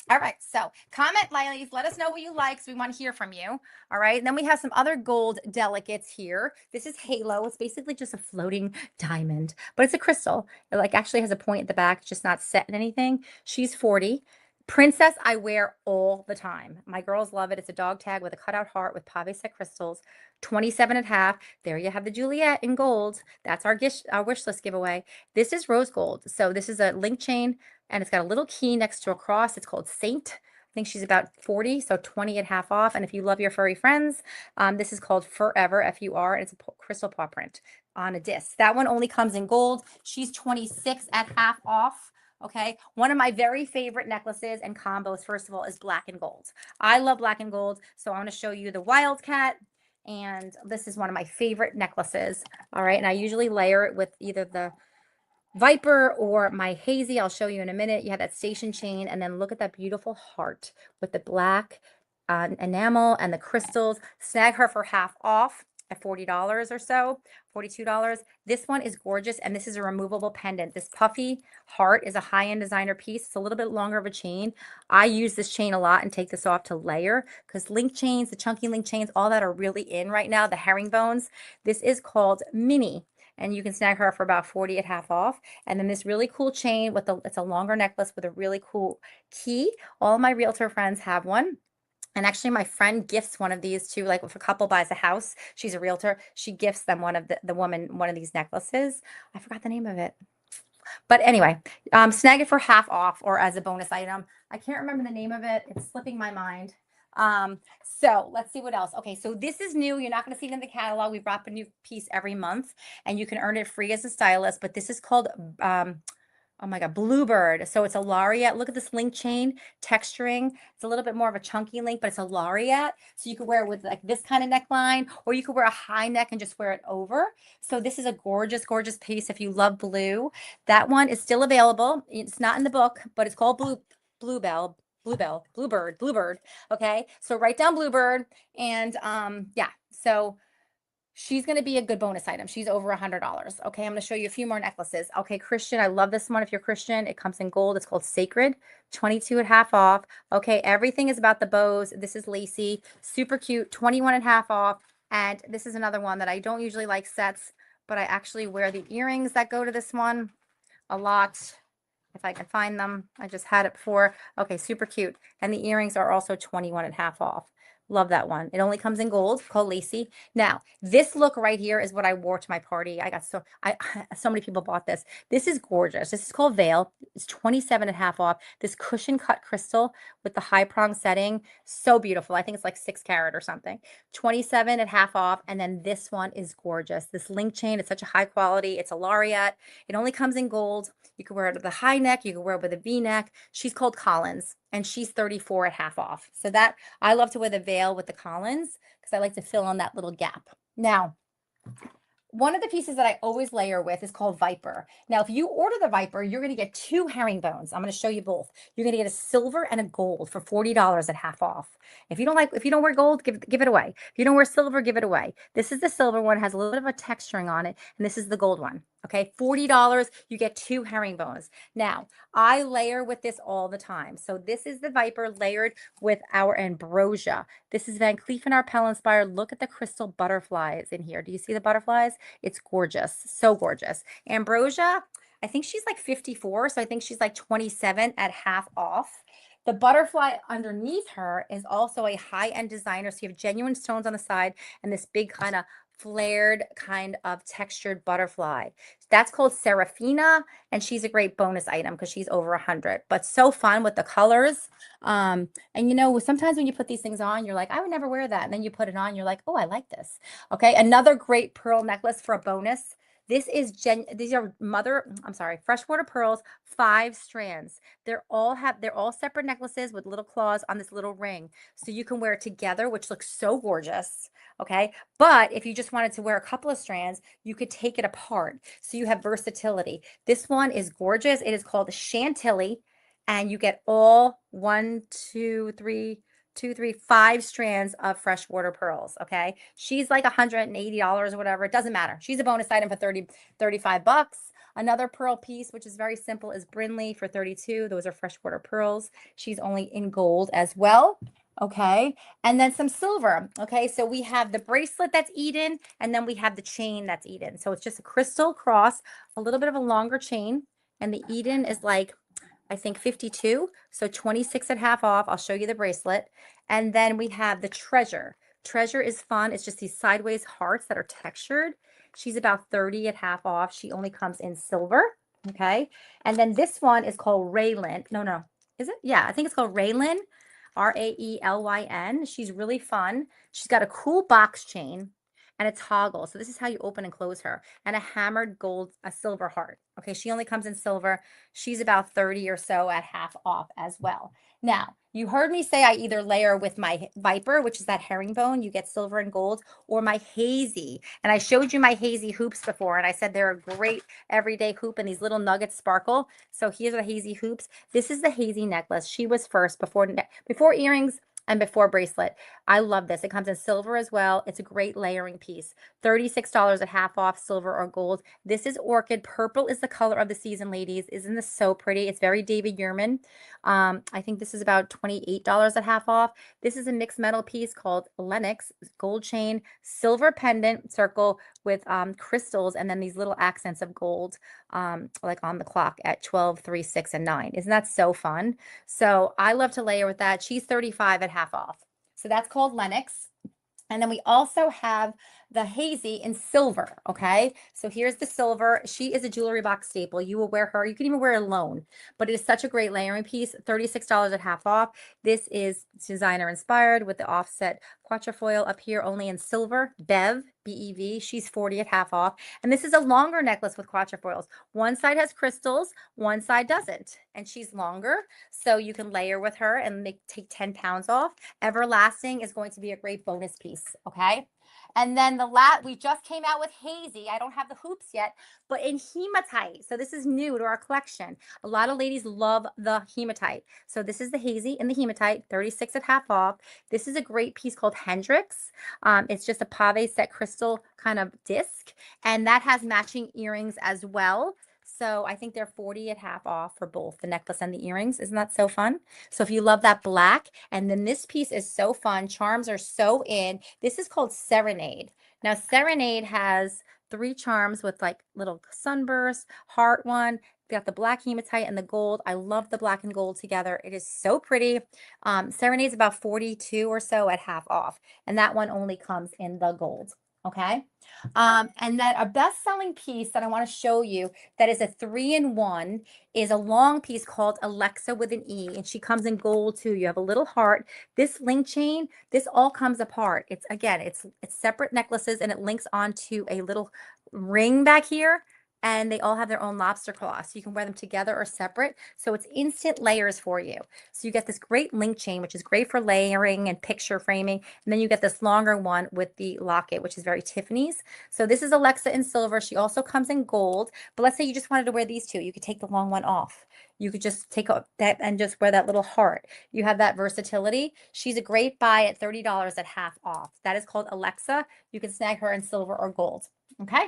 All right, so comment, ladies. Let us know what you like, so we want to hear from you. All right, and then we have some other gold delicates here. This is Halo. It's basically just a floating diamond, but it's a crystal. It like actually has a point at the back, just not set in anything. She's 40. Princess, I wear all the time. My girls love it. It's a dog tag with a cutout heart with pave set crystals. 27 and a half. There you have the Juliet in gold. That's our wish list giveaway. This is rose gold. So this is a link chain and it's got a little key next to a cross. It's called Saint. I think she's about 40, so 20 at half off. And if you love your furry friends, this is called Forever, F-U-R, and it's a crystal paw print on a disc. That one only comes in gold. She's 26 at half off. Okay, one of my very favorite necklaces and combos, first of all, is black and gold. I love black and gold, so I want to show you the Wildcat, and this is one of my favorite necklaces. All right, and I usually layer it with either the Viper or my Hazy. I'll show you in a minute. You have that station chain, and then look at that beautiful heart with the black enamel and the crystals. Snag her for half off at $40 or so, $42. This one is gorgeous, and this is a removable pendant. This puffy heart is a high-end designer piece. It's a little bit longer of a chain. I use this chain a lot and take this off to layer because link chains, the chunky link chains, all that are really in right now, the herringbones. This is called Mini, and you can snag her for about 40 at half off. And then this really cool chain with it's a longer necklace with a really cool key. All my realtor friends have one. And actually, my friend gifts one of these to, like, if a couple buys a house, she's a realtor, she gifts them one of the woman one of these necklaces. I forgot the name of it. But anyway, snag it for half off or as a bonus item. I can't remember the name of it. It's slipping my mind. So let's see what else. Okay, so this is new. You're not going to see it in the catalog. We drop a new piece every month, and you can earn it free as a stylist. But this is called oh my God, Bluebird. So it's a lariat. Look at this link chain texturing. It's a little bit more of a chunky link, but it's a lariat. So you could wear it with like this kind of neckline, or you could wear a high neck and just wear it over. So this is a gorgeous, gorgeous piece. If you love blue, that one is still available. It's not in the book, but it's called Bluebird. Okay. So write down Bluebird. And yeah. So she's going to be a good bonus item. She's over $100. Okay, I'm going to show you a few more necklaces. Okay, Christian, I love this one. If you're Christian, it comes in gold. It's called Sacred, 22 at half off. Okay, everything is about the bows. This is lacy, super cute, 21 at half off. And this is another one that I don't usually like sets, but I actually wear the earrings that go to this one a lot. If I can find them, I just had it before. Okay, super cute. And the earrings are also 21 at half off. Love that one. It only comes in gold, called Lacy. Now, this look right here is what I wore to my party. So many people bought this. This is gorgeous. This is called Veil. It's 27 at half off. This cushion cut crystal with the high prong setting. So beautiful. I think it's like 6 carat or something. 27 at half off. And then this one is gorgeous. This link chain, it's such a high quality. It's a lariat. It only comes in gold. You can wear it with a high neck. You can wear it with a V-neck. She's called Collins, and she's 34 at half off. So that I love to wear the veil with the Collins because I like to fill in that little gap. Now, one of the pieces that I always layer with is called Viper. Now, if you order the Viper, you're going to get 2 herringbones. I'm going to show you both. You're going to get a silver and a gold for $40 at half off. If you don't wear gold, give it away. If you don't wear silver, give it away. This is the silver one, has a little bit of a texturing on it, and this is the gold one. Okay, $40, you get 2 herringbones. Now, I layer with this all the time. So this is the Viper layered with our ambrosia. This is Van Cleef & Arpels inspired. Look at the crystal butterflies in here. Do you see the butterflies? It's gorgeous. So gorgeous. Ambrosia, I think she's like 54, so I think she's like 27 at half off. The butterfly underneath her is also a high-end designer. So you have genuine stones on the side and this big kind of flared kind of textured butterfly. That's called Serafina, and she's a great bonus item because she's over 100. But so fun with the colors. And you know, sometimes when you put these things on, you're like, I would never wear that. And then you put it on, you're like, oh, I like this. Okay, another great pearl necklace for a bonus. These are freshwater pearls, 5 strands. They're all separate necklaces with little claws on this little ring. So you can wear it together, which looks so gorgeous. Okay. But if you just wanted to wear a couple of strands, you could take it apart. So you have versatility. This one is gorgeous. It is called Chantilly, and you get all 5 strands of freshwater pearls. Okay. She's like $180 or whatever. It doesn't matter. She's a bonus item for 35 bucks. Another pearl piece, which is very simple, is Brinley for 32. Those are freshwater pearls. She's only in gold as well. Okay. And then some silver. Okay. So we have the bracelet that's Eden, and then we have the chain that's Eden. So it's just a crystal cross, a little bit of a longer chain. And the Eden is like, I think 52. So 26 at half off. I'll show you the bracelet. And then we have the treasure. Treasure is fun. It's just these sideways hearts that are textured. She's about 30 at half off. She only comes in silver. Okay. And then this one is called Raylin. No. Is it? Yeah, I think it's called Raylin. Raelyn. She's really fun. She's got a cool box chain and a toggle. So this is how you open and close her. And a hammered gold, a silver heart. Okay, she only comes in silver. She's about 30 or so at half off as well. Now, you heard me say I either layer with my Viper, which is that herringbone, you get silver and gold, or my hazy. And I showed you my hazy hoops before, and I said they're a great everyday hoop, and these little nuggets sparkle. So here's the hazy hoops. This is the hazy necklace. She was first before earrings and before bracelet. I love this. It comes in silver as well. It's a great layering piece. $36 at half off, silver or gold. This is orchid. Purple is the color of the season, ladies. Isn't this so pretty? It's very David Yurman. I think this is about $28 at half off. This is a mixed metal piece called Lennox, gold chain, silver pendant circle with crystals, and then these little accents of gold, like on the clock at 12, 3, 6, and 9. Isn't that so fun? So I love to layer with that. She's 35 at half off. So that's called Lennox. And then we also have the hazy in silver. Okay. So here's the silver. She is a jewelry box staple. You will wear her. You can even wear it alone, but it is such a great layering piece. $36 at half off. This is designer inspired with the offset quatrefoil up here, only in silver. Bev, B-E-V. She's 40 at half off. And this is a longer necklace with quatrefoils. One side has crystals, one side doesn't. And she's longer. So you can layer with her and take 10 pounds off. Everlasting is going to be a great bonus piece, okay? And then we just came out with hazy. I don't have the hoops yet, but in hematite. So this is new to our collection. A lot of ladies love the hematite. So this is the hazy in the hematite, 36 at half off. This is a great piece called Hendrix. It's just a pave set crystal kind of disc, and that has matching earrings as well. So I think they're 40 at half off for both the necklace and the earrings. Isn't that so fun? So if you love that black, and then this piece is so fun. Charms are so in. This is called Serenade. Now, Serenade has 3 charms with like little sunburst, heart one. Got the black hematite and the gold. I love the black and gold together. It is so pretty. Serenade's about 42 or so at half off. And that one only comes in the gold. Okay. And then a best-selling piece that I want to show you that is a 3-in-1 is a long piece called Alexa with an E, and she comes in gold too. You have a little heart. This link chain, this all comes apart. It's again, it's separate necklaces, and it links onto a little ring back here. And they all have their own lobster claw. So you can wear them together or separate. So it's instant layers for you. So you get this great link chain, which is great for layering and picture framing. And then you get this longer one with the locket, which is very Tiffany's. So this is Alexa in silver. She also comes in gold. But let's say you just wanted to wear these two. You could take the long one off. You could just take that and just wear that little heart. You have that versatility. She's a great buy at $30 at half off. That is called Alexa. You can snag her in silver or gold. Okay.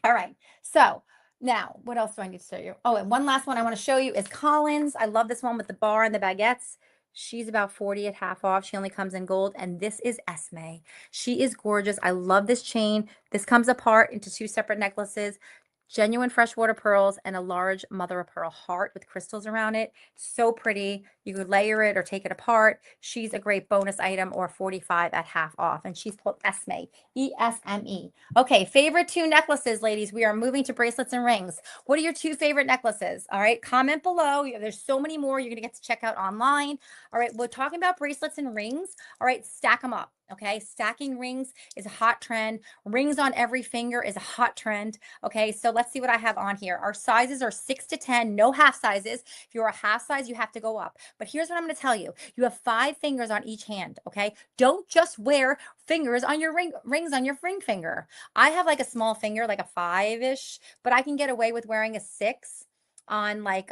All right. So now what else do I need to show you? Oh, and one last one I want to show you is Collins. I love this one with the bar and the baguettes. She's about 40 at half off. She only comes in gold. And this is Esme. She is gorgeous. I love this chain. This comes apart into 2 separate necklaces. Genuine freshwater pearls and a large mother of pearl heart with crystals around it. So pretty. You could layer it or take it apart. She's a great bonus item, or 45 at half off. And she's called Esme, E-S-M-E. Okay, favorite 2 necklaces, ladies. We are moving to bracelets and rings. What are your 2 favorite necklaces? All right, comment below. There's so many more you're going to get to check out online. All right, we're talking about bracelets and rings. All right, stack them up. Okay, stacking rings is a hot trend. Rings on every finger is a hot trend. Okay, so let's see what I have on here. Our sizes are 6 to 10, no half sizes. If you're a half size, you have to go up. But here's what I'm going to tell you. You have 5 fingers on each hand. Okay, don't just wear fingers on your rings on your ring finger. I have like a small finger, like a 5-ish, but I can get away with wearing a 6 on like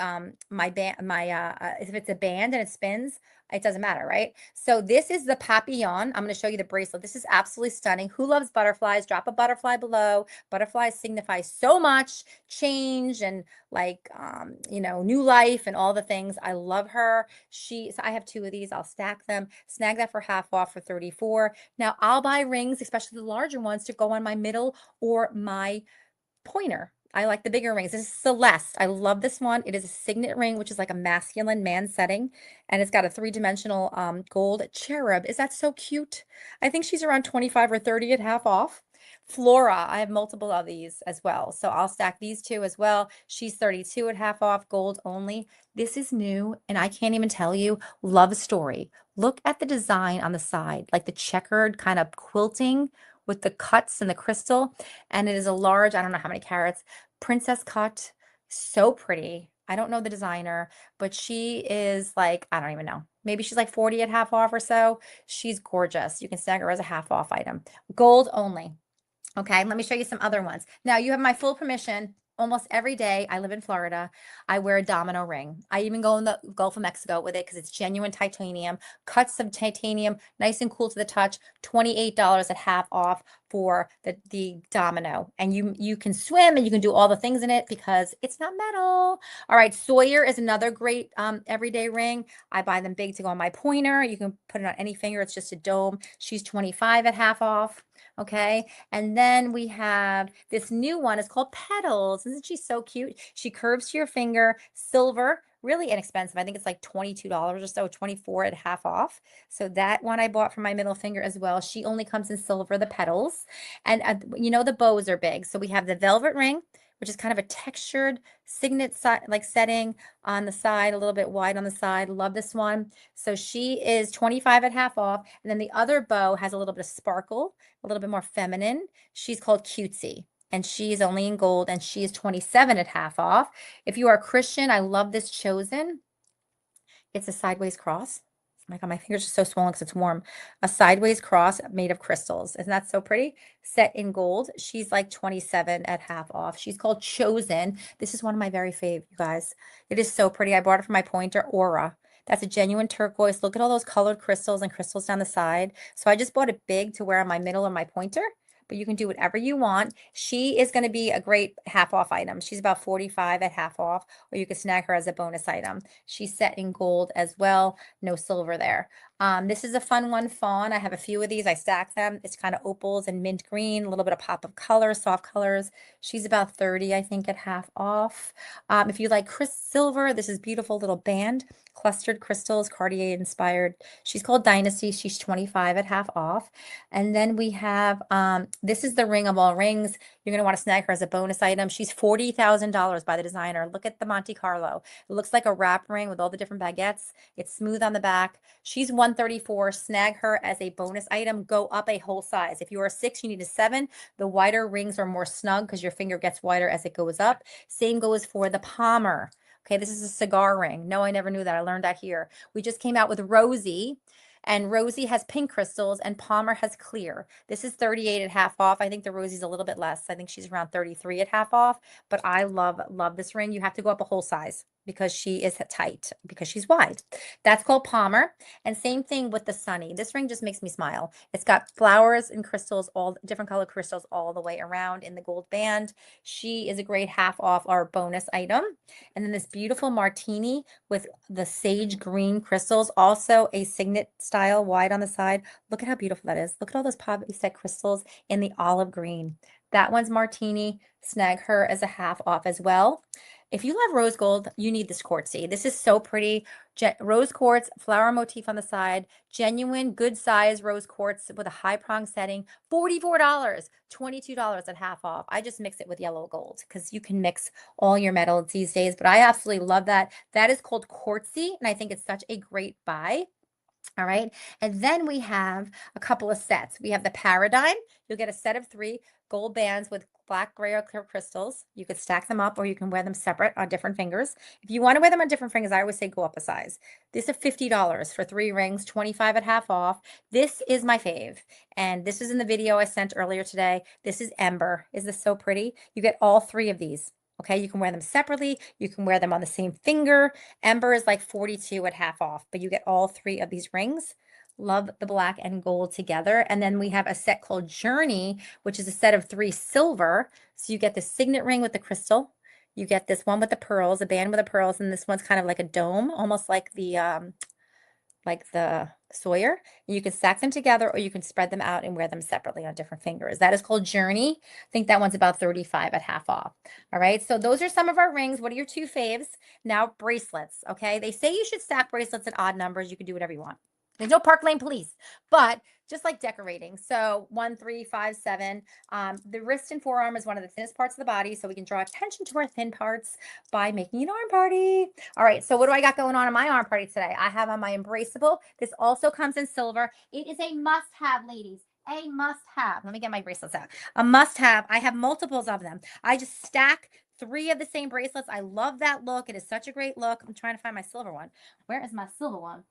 my band, if it's a band and it spins, it doesn't matter, right? So this is the papillon. I'm going to show you the bracelet. This is absolutely stunning. Who loves butterflies? Drop a butterfly below. Butterflies signify so much change and like, new life and all the things. I love her. So I have 2 of these. I'll stack them. Snag that for half off for 34. Now I'll buy rings, especially the larger ones, to go on my middle or my pointer. I like the bigger rings. This is Celeste. I love this one. It is a signet ring, which is like a masculine man setting. And it's got a 3-dimensional gold cherub. Is that so cute? I think she's around 25 or 30 at half off. Flora, I have multiple of these as well. So I'll stack these 2 as well. She's 32 at half off, gold only. This is new, and I can't even tell you. Love story. Look at the design on the side, like the checkered kind of quilting with the cuts and the crystal. And it is a large, I don't know how many carats, princess cut. So pretty. I don't know the designer, but she is like, I don't even know. Maybe she's like 40 at half off or so. She's gorgeous. You can snag her as a half off item. Gold only. Okay, let me show you some other ones. Now, you have my full permission. Almost every day, I live in Florida, I wear a domino ring. I even go in the Gulf of Mexico with it because it's genuine titanium, cuts of titanium, nice and cool to the touch, $28 at half off for the domino. And you can swim and you can do all the things in it because it's not metal. All right, Sawyer is another great everyday ring. I buy them big to go on my pointer. You can put it on any finger. It's just a dome. She's 25 at half off. Okay, and then we have this new one. It's called Petals. Isn't she so cute? She curves to your finger, silver really inexpensive. I think it's like $22 or so, 24 at half off. So that one I bought for my middle finger as well. She only comes in silver, the petals. And you know, the bows are big. So we have the velvet ring, which is kind of a textured signet like setting on the side, a little bit wide on the side. Love this one. So she is 25 at half off. And then the other bow has a little bit of sparkle, a little bit more feminine. She's called Cutesy, and she's only in gold, and she is 27 at half off. If you are a Christian, I love this chosen. It's a sideways cross. Oh my God, my fingers are so swollen because it's warm. A sideways cross made of crystals. Isn't that so pretty? Set in gold. She's like 27 at half off. She's called Chosen. This is one of my very fave, you guys. It is so pretty. I bought it for my pointer, Aura. That's a genuine turquoise. Look at all those colored crystals and crystals down the side. So I just bought it big to wear on my middle and my pointer, but you can do whatever you want. She is going to be a great half off item. She's about 45 at half off, or you could snag her as a bonus item. She's set in gold as well. No silver there. This is a fun one, fawn. I have a few of these. I stack them. It's kind of opals and mint green, a little bit of pop of color, soft colors. She's about 30, I think, at half off. If you like silver, this is beautiful little band, clustered crystals, Cartier inspired. She's called Dynasty. She's 25 at half off. And then we have, this is the ring of all rings. You're going to want to snag her as a bonus item. She's $40,000 by the designer. Look at the Monte Carlo. It looks like a wrap ring with all the different baguettes. It's smooth on the back. She's 134. Snag her as a bonus item. Go up a whole size. If you are a 6, you need a 7. The wider rings are more snug because your finger gets wider as it goes up. Same goes for the Palmer. Okay, this is a cigar ring. No, I never knew that. I learned that here. We just came out with Rosie. And Rosie has pink crystals and Palmer has clear. This is 38 at half off. I think the Rosie's a little bit less. I think she's around 33 at half off, but I love this ring. You have to go up a whole size because she is tight, because she's wide. That's called Palmer. And same thing with the Sunny. This ring just makes me smile. It's got flowers and crystals, all different color crystals all the way around in the gold band. She is a great half off our bonus item. And then this beautiful Martini with the sage green crystals, also a signet style wide on the side. Look at how beautiful that is. Look at all those poppy set crystals in the olive green. That one's Martini. Snag her as a half off as well. If you love rose gold, you need this quartzy. This is so pretty. Rose quartz, flower motif on the side, genuine, good size rose quartz with a high prong setting, $44, $22 at half off. I just mix it with yellow gold because you can mix all your metals these days, but I absolutely love that. That is called quartzy, and I think it's such a great buy. All right. And then we have a couple of sets. We have the Paradigm. You'll get a set of 3 gold bands with black, gray, or clear crystals. You could stack them up or you can wear them separate on different fingers. If you want to wear them on different fingers, I always say go up a size. This is $50 for 3 rings, 25 at half off. This is my fave. And this is in the video I sent earlier today. This is Ember. Is this so pretty? You get all 3 of these. Okay, you can wear them separately. You can wear them on the same finger. Ember is like 42 at half off, but you get all 3 of these rings. Love the black and gold together. And then we have a set called Journey, which is a set of 3 silver. So you get the signet ring with the crystal. You get this one with the pearls, a band with the pearls, and this one's kind of like a dome, almost like the Sawyer. And you can stack them together or you can spread them out and wear them separately on different fingers. That is called Journey. I think that one's about 35 at half off. All right, so those are some of our rings. What are your 2 faves? Now bracelets, okay? They say you should stack bracelets at odd numbers. You can do whatever you want. There's no Park Lane police, but just like decorating. So 1, 3, 5, 7. The wrist and forearm is one of the thinnest parts of the body, so we can draw attention to our thin parts by making an arm party. All right, so what do I got going on in my arm party today? I have on my Embraceable. This also comes in silver. It is a must-have, ladies. A must-have. Let me get my bracelets out. A must-have. I have multiples of them. I just stack 3 of the same bracelets. I love that look. It is such a great look. I'm trying to find my silver one. Where is my silver one?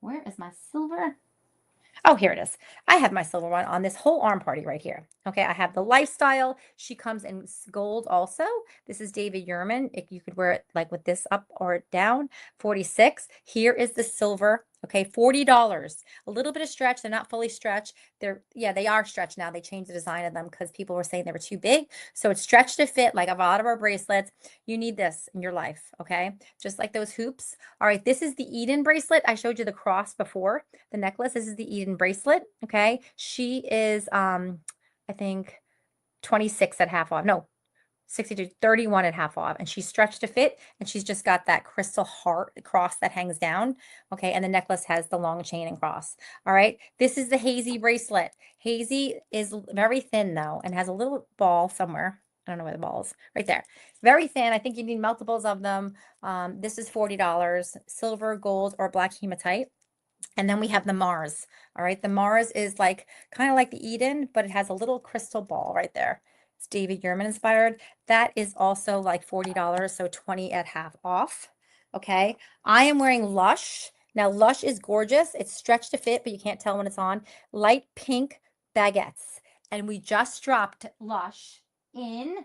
Where is my silver? Oh, here it is. I have my silver one on this whole arm party right here. Okay, I have the Lifestyle. She comes in gold also. This is David Yurman. You could wear it like with this up or down. 46. Here is the silver. Okay, $40. A little bit of stretch. They're not fully stretched. They are stretched now. They changed the design of them because people were saying they were too big. So it's stretched to fit like a lot of our bracelets. You need this in your life, okay? Just like those hoops. All right, this is the Eden bracelet. I showed you the cross before, the necklace. This is the Eden bracelet, okay? She is, I think, 26 at half off. No, 62, 31 at half off. And she's stretched to fit, and she's just got that crystal heart cross that hangs down. Okay. And the necklace has the long chain and cross. All right. This is the Hazy bracelet. Hazy is very thin though, and has a little ball somewhere. I don't know where the ball is. Right there. Very thin. I think you need multiples of them. This is $40. Silver, gold, or black hematite. And then we have the Mars. All right. The Mars is like kind of like the Eden, but it has a little crystal ball right there. It's David Yurman inspired. That is also like $40, so 20 at half off. Okay. I am wearing Lush. Now, Lush is gorgeous. It's stretched to fit, but you can't tell when it's on. Light pink baguettes. And we just dropped Lush in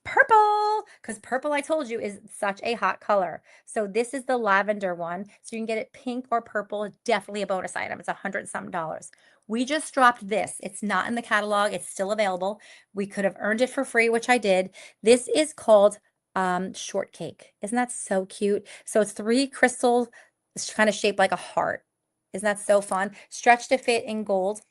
purple, because purple, I told you, is such a hot color. So this is the lavender one. So you can get it pink or purple. It's definitely a bonus item. It's $100-something. We just dropped this. It's not in the catalog. It's still available. We could have earned it for free, which I did. This is called shortcake. Isn't that so cute? So it's 3 crystals. It's kind of shaped like a heart. Isn't that so fun? Stretched to fit in gold.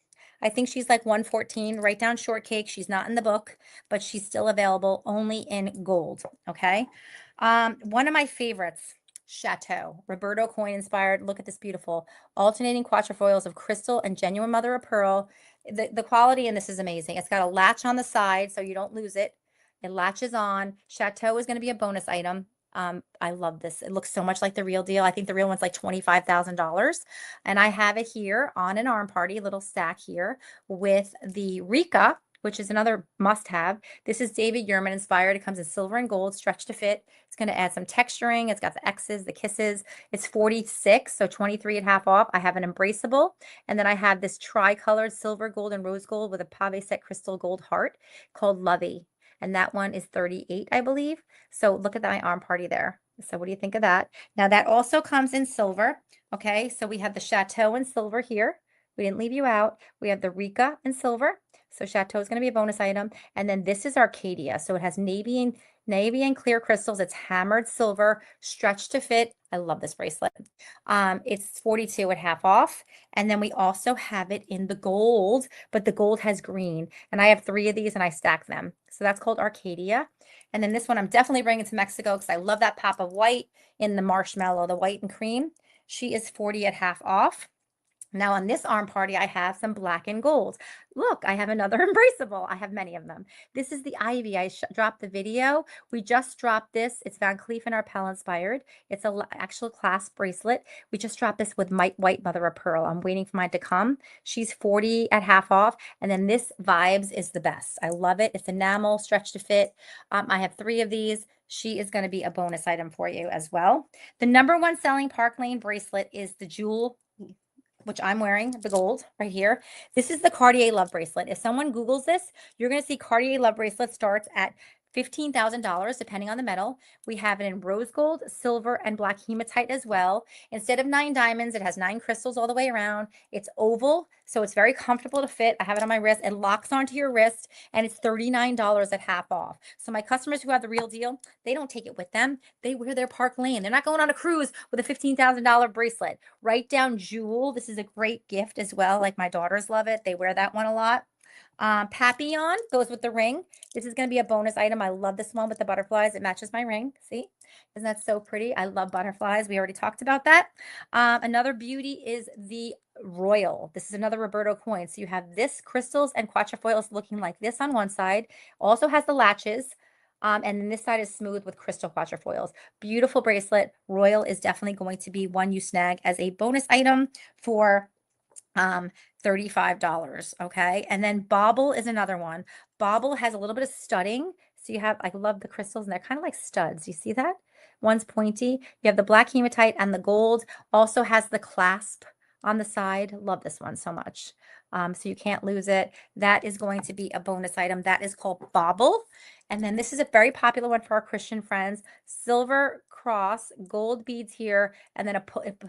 I think she's like 114. Write down shortcake. She's not in the book, but she's still available only in gold. Okay. One of my favorites, Chateau, Roberto coin inspired. Look at this beautiful alternating quatrefoils of crystal and genuine mother of pearl. The quality in this is amazing. It's got a latch on the side so you don't lose it. It latches on. Chateau is going to be a bonus item. I love this. It looks so much like the real deal. I think the real one's like $25,000. And I have it here on an arm party, little stack here with the Rika, which is another must-have. This is David Yurman inspired. It comes in silver and gold, stretched to fit. It's going to add some texturing. It's got the X's, the kisses. It's 46, so 23 at half off. I have an embraceable, and then I have this tri-colored silver, gold, and rose gold with a pave set crystal gold heart called Lovey. And that one is 38, I believe. So look at my arm party there. So what do you think of that? Now that also comes in silver. Okay, so we have the Chateau in silver here. We didn't leave you out. We have the Rika in silver. So Chateau is going to be a bonus item. And then this is Arcadia. So it has navy and clear crystals. It's hammered silver, stretched to fit. I love this bracelet. It's 42 at half off. And then we also have it in the gold, but the gold has green. And I have 3 of these and I stack them. So that's called Arcadia. And then this one I'm definitely bringing to Mexico because I love that pop of white in the marshmallow, the white and cream. She is 40 at half off. Now on this arm party, I have some black and gold. Look, I have another embraceable. I have many of them. This is the Ivy. I dropped the video. We just dropped this. It's Van Cleef and Arpels inspired. It's an actual clasp bracelet. We just dropped this with white mother of pearl. I'm waiting for mine to come. She's 40 at half off. And then this Vibes is the best. I love it. It's enamel, stretch to fit. I have 3 of these. She is going to be a bonus item for you as well. The #1 selling Park Lane bracelet is the jewel, which I'm wearing, the gold right here. This is the Cartier Love Bracelet. If someone Googles this, you're going to see Cartier Love Bracelet starts at $15,000, depending on the metal. We have it in rose gold, silver, and black hematite as well. Instead of 9 diamonds, it has 9 crystals all the way around. It's oval, so it's very comfortable to fit. I have it on my wrist. It locks onto your wrist, and it's $39 at half off. So my customers who have the real deal, they don't take it with them. They wear their Park Lane. They're not going on a cruise with a $15,000 bracelet. Write down Jewel. This is a great gift as well. Like my daughters love it. They wear that one a lot. Papillon goes with the ring. This is going to be a bonus item. I love this one with the butterflies. It matches my ring. See? Isn't that so pretty? I love butterflies. We already talked about that. Another beauty is the Royal. This is another Roberto coin. So you have this crystals and quatrefoils looking like this on one side. Also has the latches. And then this side is smooth with crystal quatrefoils. Beautiful bracelet. Royal is definitely going to be one you snag as a bonus item for $35. Okay. And then Bauble is another one. Bauble has a little bit of studding. So you have, I love the crystals and they're kind of like studs. You see that? One's pointy. You have the black hematite and the gold. Also has the clasp on the side. Love this one so much. So you can't lose it. That is going to be a bonus item. That is called Bauble. And then this is a very popular one for our Christian friends. Silver cross, gold beads here, and then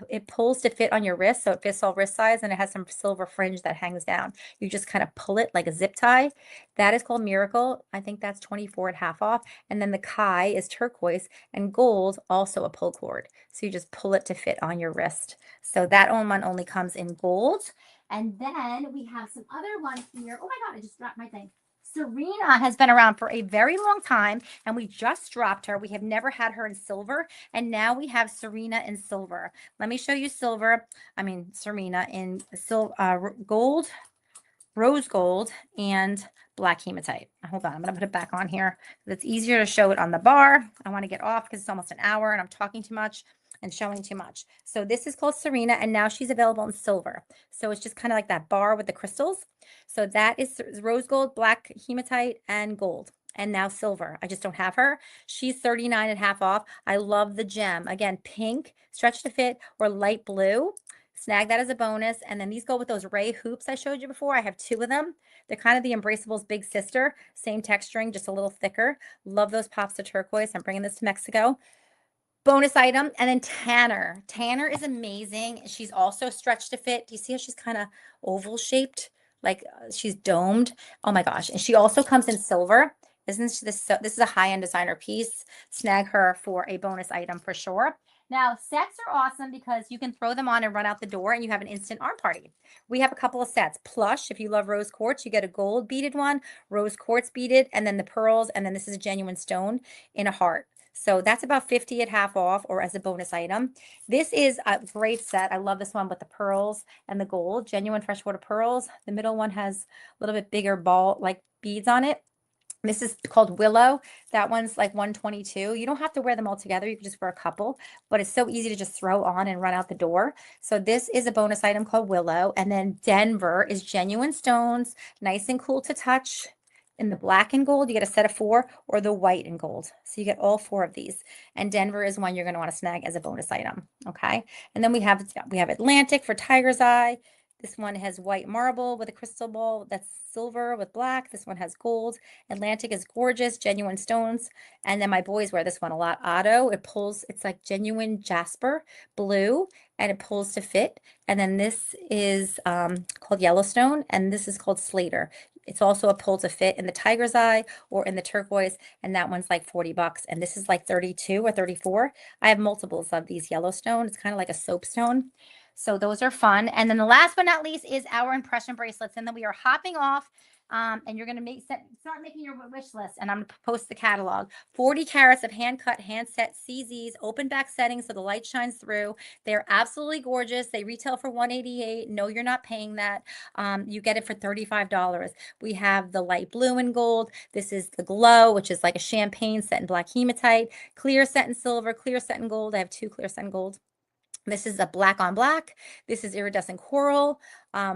it pulls to fit on your wrist. So it fits all wrist size, and it has some silver fringe that hangs down. You just kind of pull it like a zip tie. That is called Miracle. I think that's 24 at half off. And then the Kai is turquoise, and gold, also a pull cord. So you just pull it to fit on your wrist. So that one only comes in gold. And then we have some other ones here. Oh my God, I just dropped my thing. Serena has been around for a very long time, and we just dropped her. We have never had her in silver, and now we have Serena in silver. Let me show you Serena in gold, rose gold, and black hematite. Hold on, I'm gonna put it back on here. It's easier to show it on the bar. I want to get off because it's almost an hour and I'm talking too much and showing too much. So this is called Serena, and now she's available in silver. So it's just kind of like that bar with the crystals. So that is rose gold, black hematite, and gold. And now silver. I just don't have her. She's 39 and a half off. I love the gem. Again, pink, stretch to fit, or light blue. Snag that as a bonus. And then these go with those Ray hoops I showed you before. I have 2 of them. They're kind of the Embraceable's big sister. Same texturing, just a little thicker. Love those pops of turquoise. I'm bringing this to Mexico. Bonus item. And then Tanner. Tanner is amazing. She's also stretched to fit. Do you see how she's kind of oval shaped? Like she's domed. Oh my gosh. And she also comes in silver. Isn't this so? This is a high-end designer piece. Snag her for a bonus item for sure. Now, sets are awesome because you can throw them on and run out the door and you have an instant arm party. We have a couple of sets. Plush, if you love rose quartz, you get a gold beaded one, rose quartz beaded, and then the pearls, and then this is a genuine stone in a heart. So that's about 50 at half off or as a bonus item. This is a great set. I love this one with the pearls and the gold, genuine freshwater pearls. The middle one has a little bit bigger ball, like beads on it. This is called Willow. That one's like 122. You don't have to wear them all together. You can just wear a couple, but it's so easy to just throw on and run out the door. So this is a bonus item called Willow. And then Denver is genuine stones, nice and cool to touch. In the black and gold, you get a set of 4, or the white and gold. So you get all 4 of these. And Denver is one you're going to want to snag as a bonus item. Okay. And then we have Atlantic for Tiger's Eye. This one has white marble with a crystal ball that's silver with black. This one has gold. Atlantic is gorgeous, genuine stones. And then my boys wear this one a lot. Otto, it's like genuine jasper blue, and it pulls to fit. And then this is called Yellowstone, and this is called Slater. It's also a pull to fit in the Tiger's Eye or in the turquoise, and that one's like $40, and this is like 32 or 34. I have multiples of these Yellowstone. It's kind of like a soapstone. So those are fun. And then the last but not least is our impression bracelets. And then we are hopping off. And you're going to start making your wish list. And I'm going to post the catalog. 40 carats of hand cut, hand set CZs, open back settings so the light shines through. They're absolutely gorgeous. They retail for $188. No, you're not paying that. You get it for $35. We have the light blue and gold. This is the glow, which is like a champagne set in black hematite, clear set in silver, clear set in gold. I have 2 clear set in gold. This is a black on black. This is iridescent coral.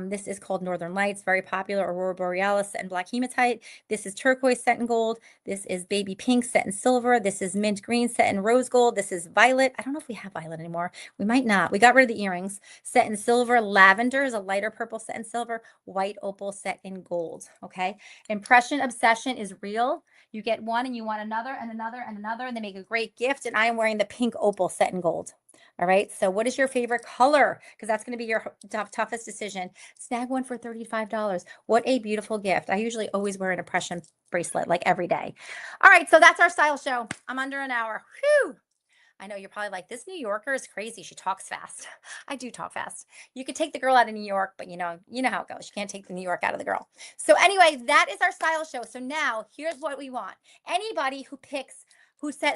This is called Northern Lights, very popular. Aurora Borealis set in black hematite. This is turquoise set in gold. This is baby pink set in silver. This is mint green set in rose gold. This is violet. I don't know if we have violet anymore. We might not. We got rid of the earrings. Set in silver. Lavender is a lighter purple set in silver. White opal set in gold. Okay. Impression obsession is real. You get one and you want another and another and another, and they make a great gift. And I am wearing the pink opal set in gold. All right. So what is your favorite color? Because that's going to be your toughest decision. Snag one for $35. What a beautiful gift. I usually always wear an impression bracelet like every day. All right. So that's our style show. I'm under an hour. Whew. I know you're probably like, this New Yorker is crazy. She talks fast. I do talk fast. You could take the girl out of New York, but you know how it goes. You can't take the New York out of the girl. So anyway, that is our style show. So now here's what we want. Anybody who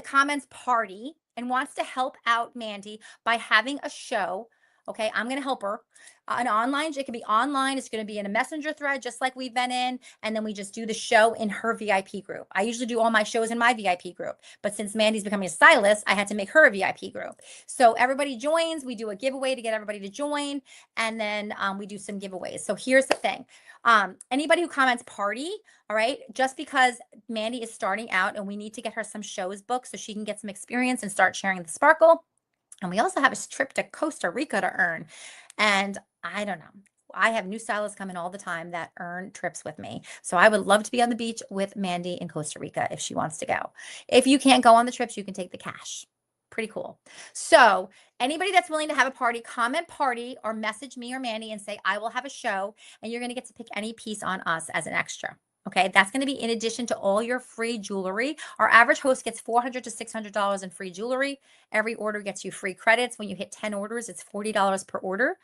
comments party and wants to help out Mandy by having a show. Okay, I'm going to help her. It can be online. It's going to be in a messenger thread, just like we've been in. And then we just do the show in her VIP group. I usually do all my shows in my VIP group. But since Mandy's becoming a stylist, I had to make her a VIP group. So everybody joins. We do a giveaway to get everybody to join. And then we do some giveaways. So here's the thing. Anybody who comments party, all right, just because Mandy is starting out and we need to get her some shows booked so she can get some experience and start sharing the sparkle. And we also have a trip to Costa Rica to earn. And I don't know. I have new stylists coming all the time that earn trips with me. So I would love to be on the beach with Mandy in Costa Rica if she wants to go. If you can't go on the trips, you can take the cash. Pretty cool. So anybody that's willing to have a party, comment party or message me or Mandy and say, I will have a show, and you're going to get to pick any piece on us as an extra. Okay, that's going to be in addition to all your free jewelry. Our average host gets $400 to $600 in free jewelry. Every order gets you free credits. When you hit 10 orders, it's $40 per order.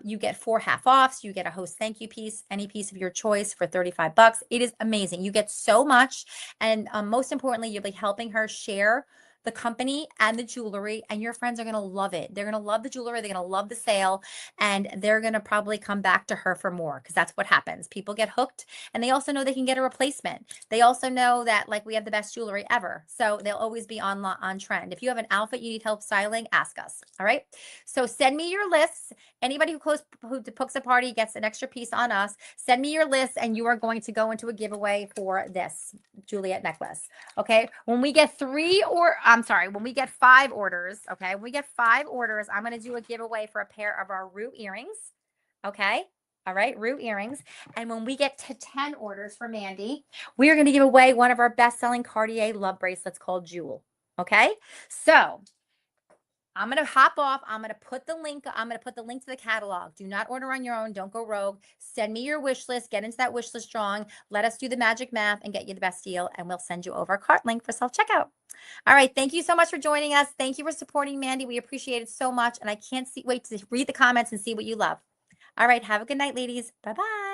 You get 4 half offs. You get a host thank you piece, any piece of your choice for $35. It is amazing. You get so much. And most importantly, you'll be helping her share the company and the jewelry, and your friends are going to love it. They're going to love the jewelry. They're going to love the sale, and they're going to probably come back to her for more, because that's what happens. People get hooked, and they also know they can get a replacement. They also know that, like, we have the best jewelry ever. So they'll always be on trend. If you have an outfit you need help styling, ask us. All right. So send me your lists. Anybody who books a party gets an extra piece on us. Send me your list, and you are going to go into a giveaway for this Juliet necklace. Okay. When we get when we get 5 orders, okay, when we get 5 orders, I'm going to do a giveaway for a pair of our root earrings. Okay. All right. Root earrings. And when we get to 10 orders for Mandy, we are going to give away one of our best-selling Cartier love bracelets called Jewel. Okay. So I'm going to hop off. I'm going to put the link to the catalog. Do not order on your own. Don't go rogue. Send me your wish list. Get into that wish list drawing. Let us do the magic math and get you the best deal. And we'll send you over a cart link for self-checkout. All right. Thank you so much for joining us. Thank you for supporting Mandy. We appreciate it so much. And I can't wait to read the comments and see what you love. All right. Have a good night, ladies. Bye-bye.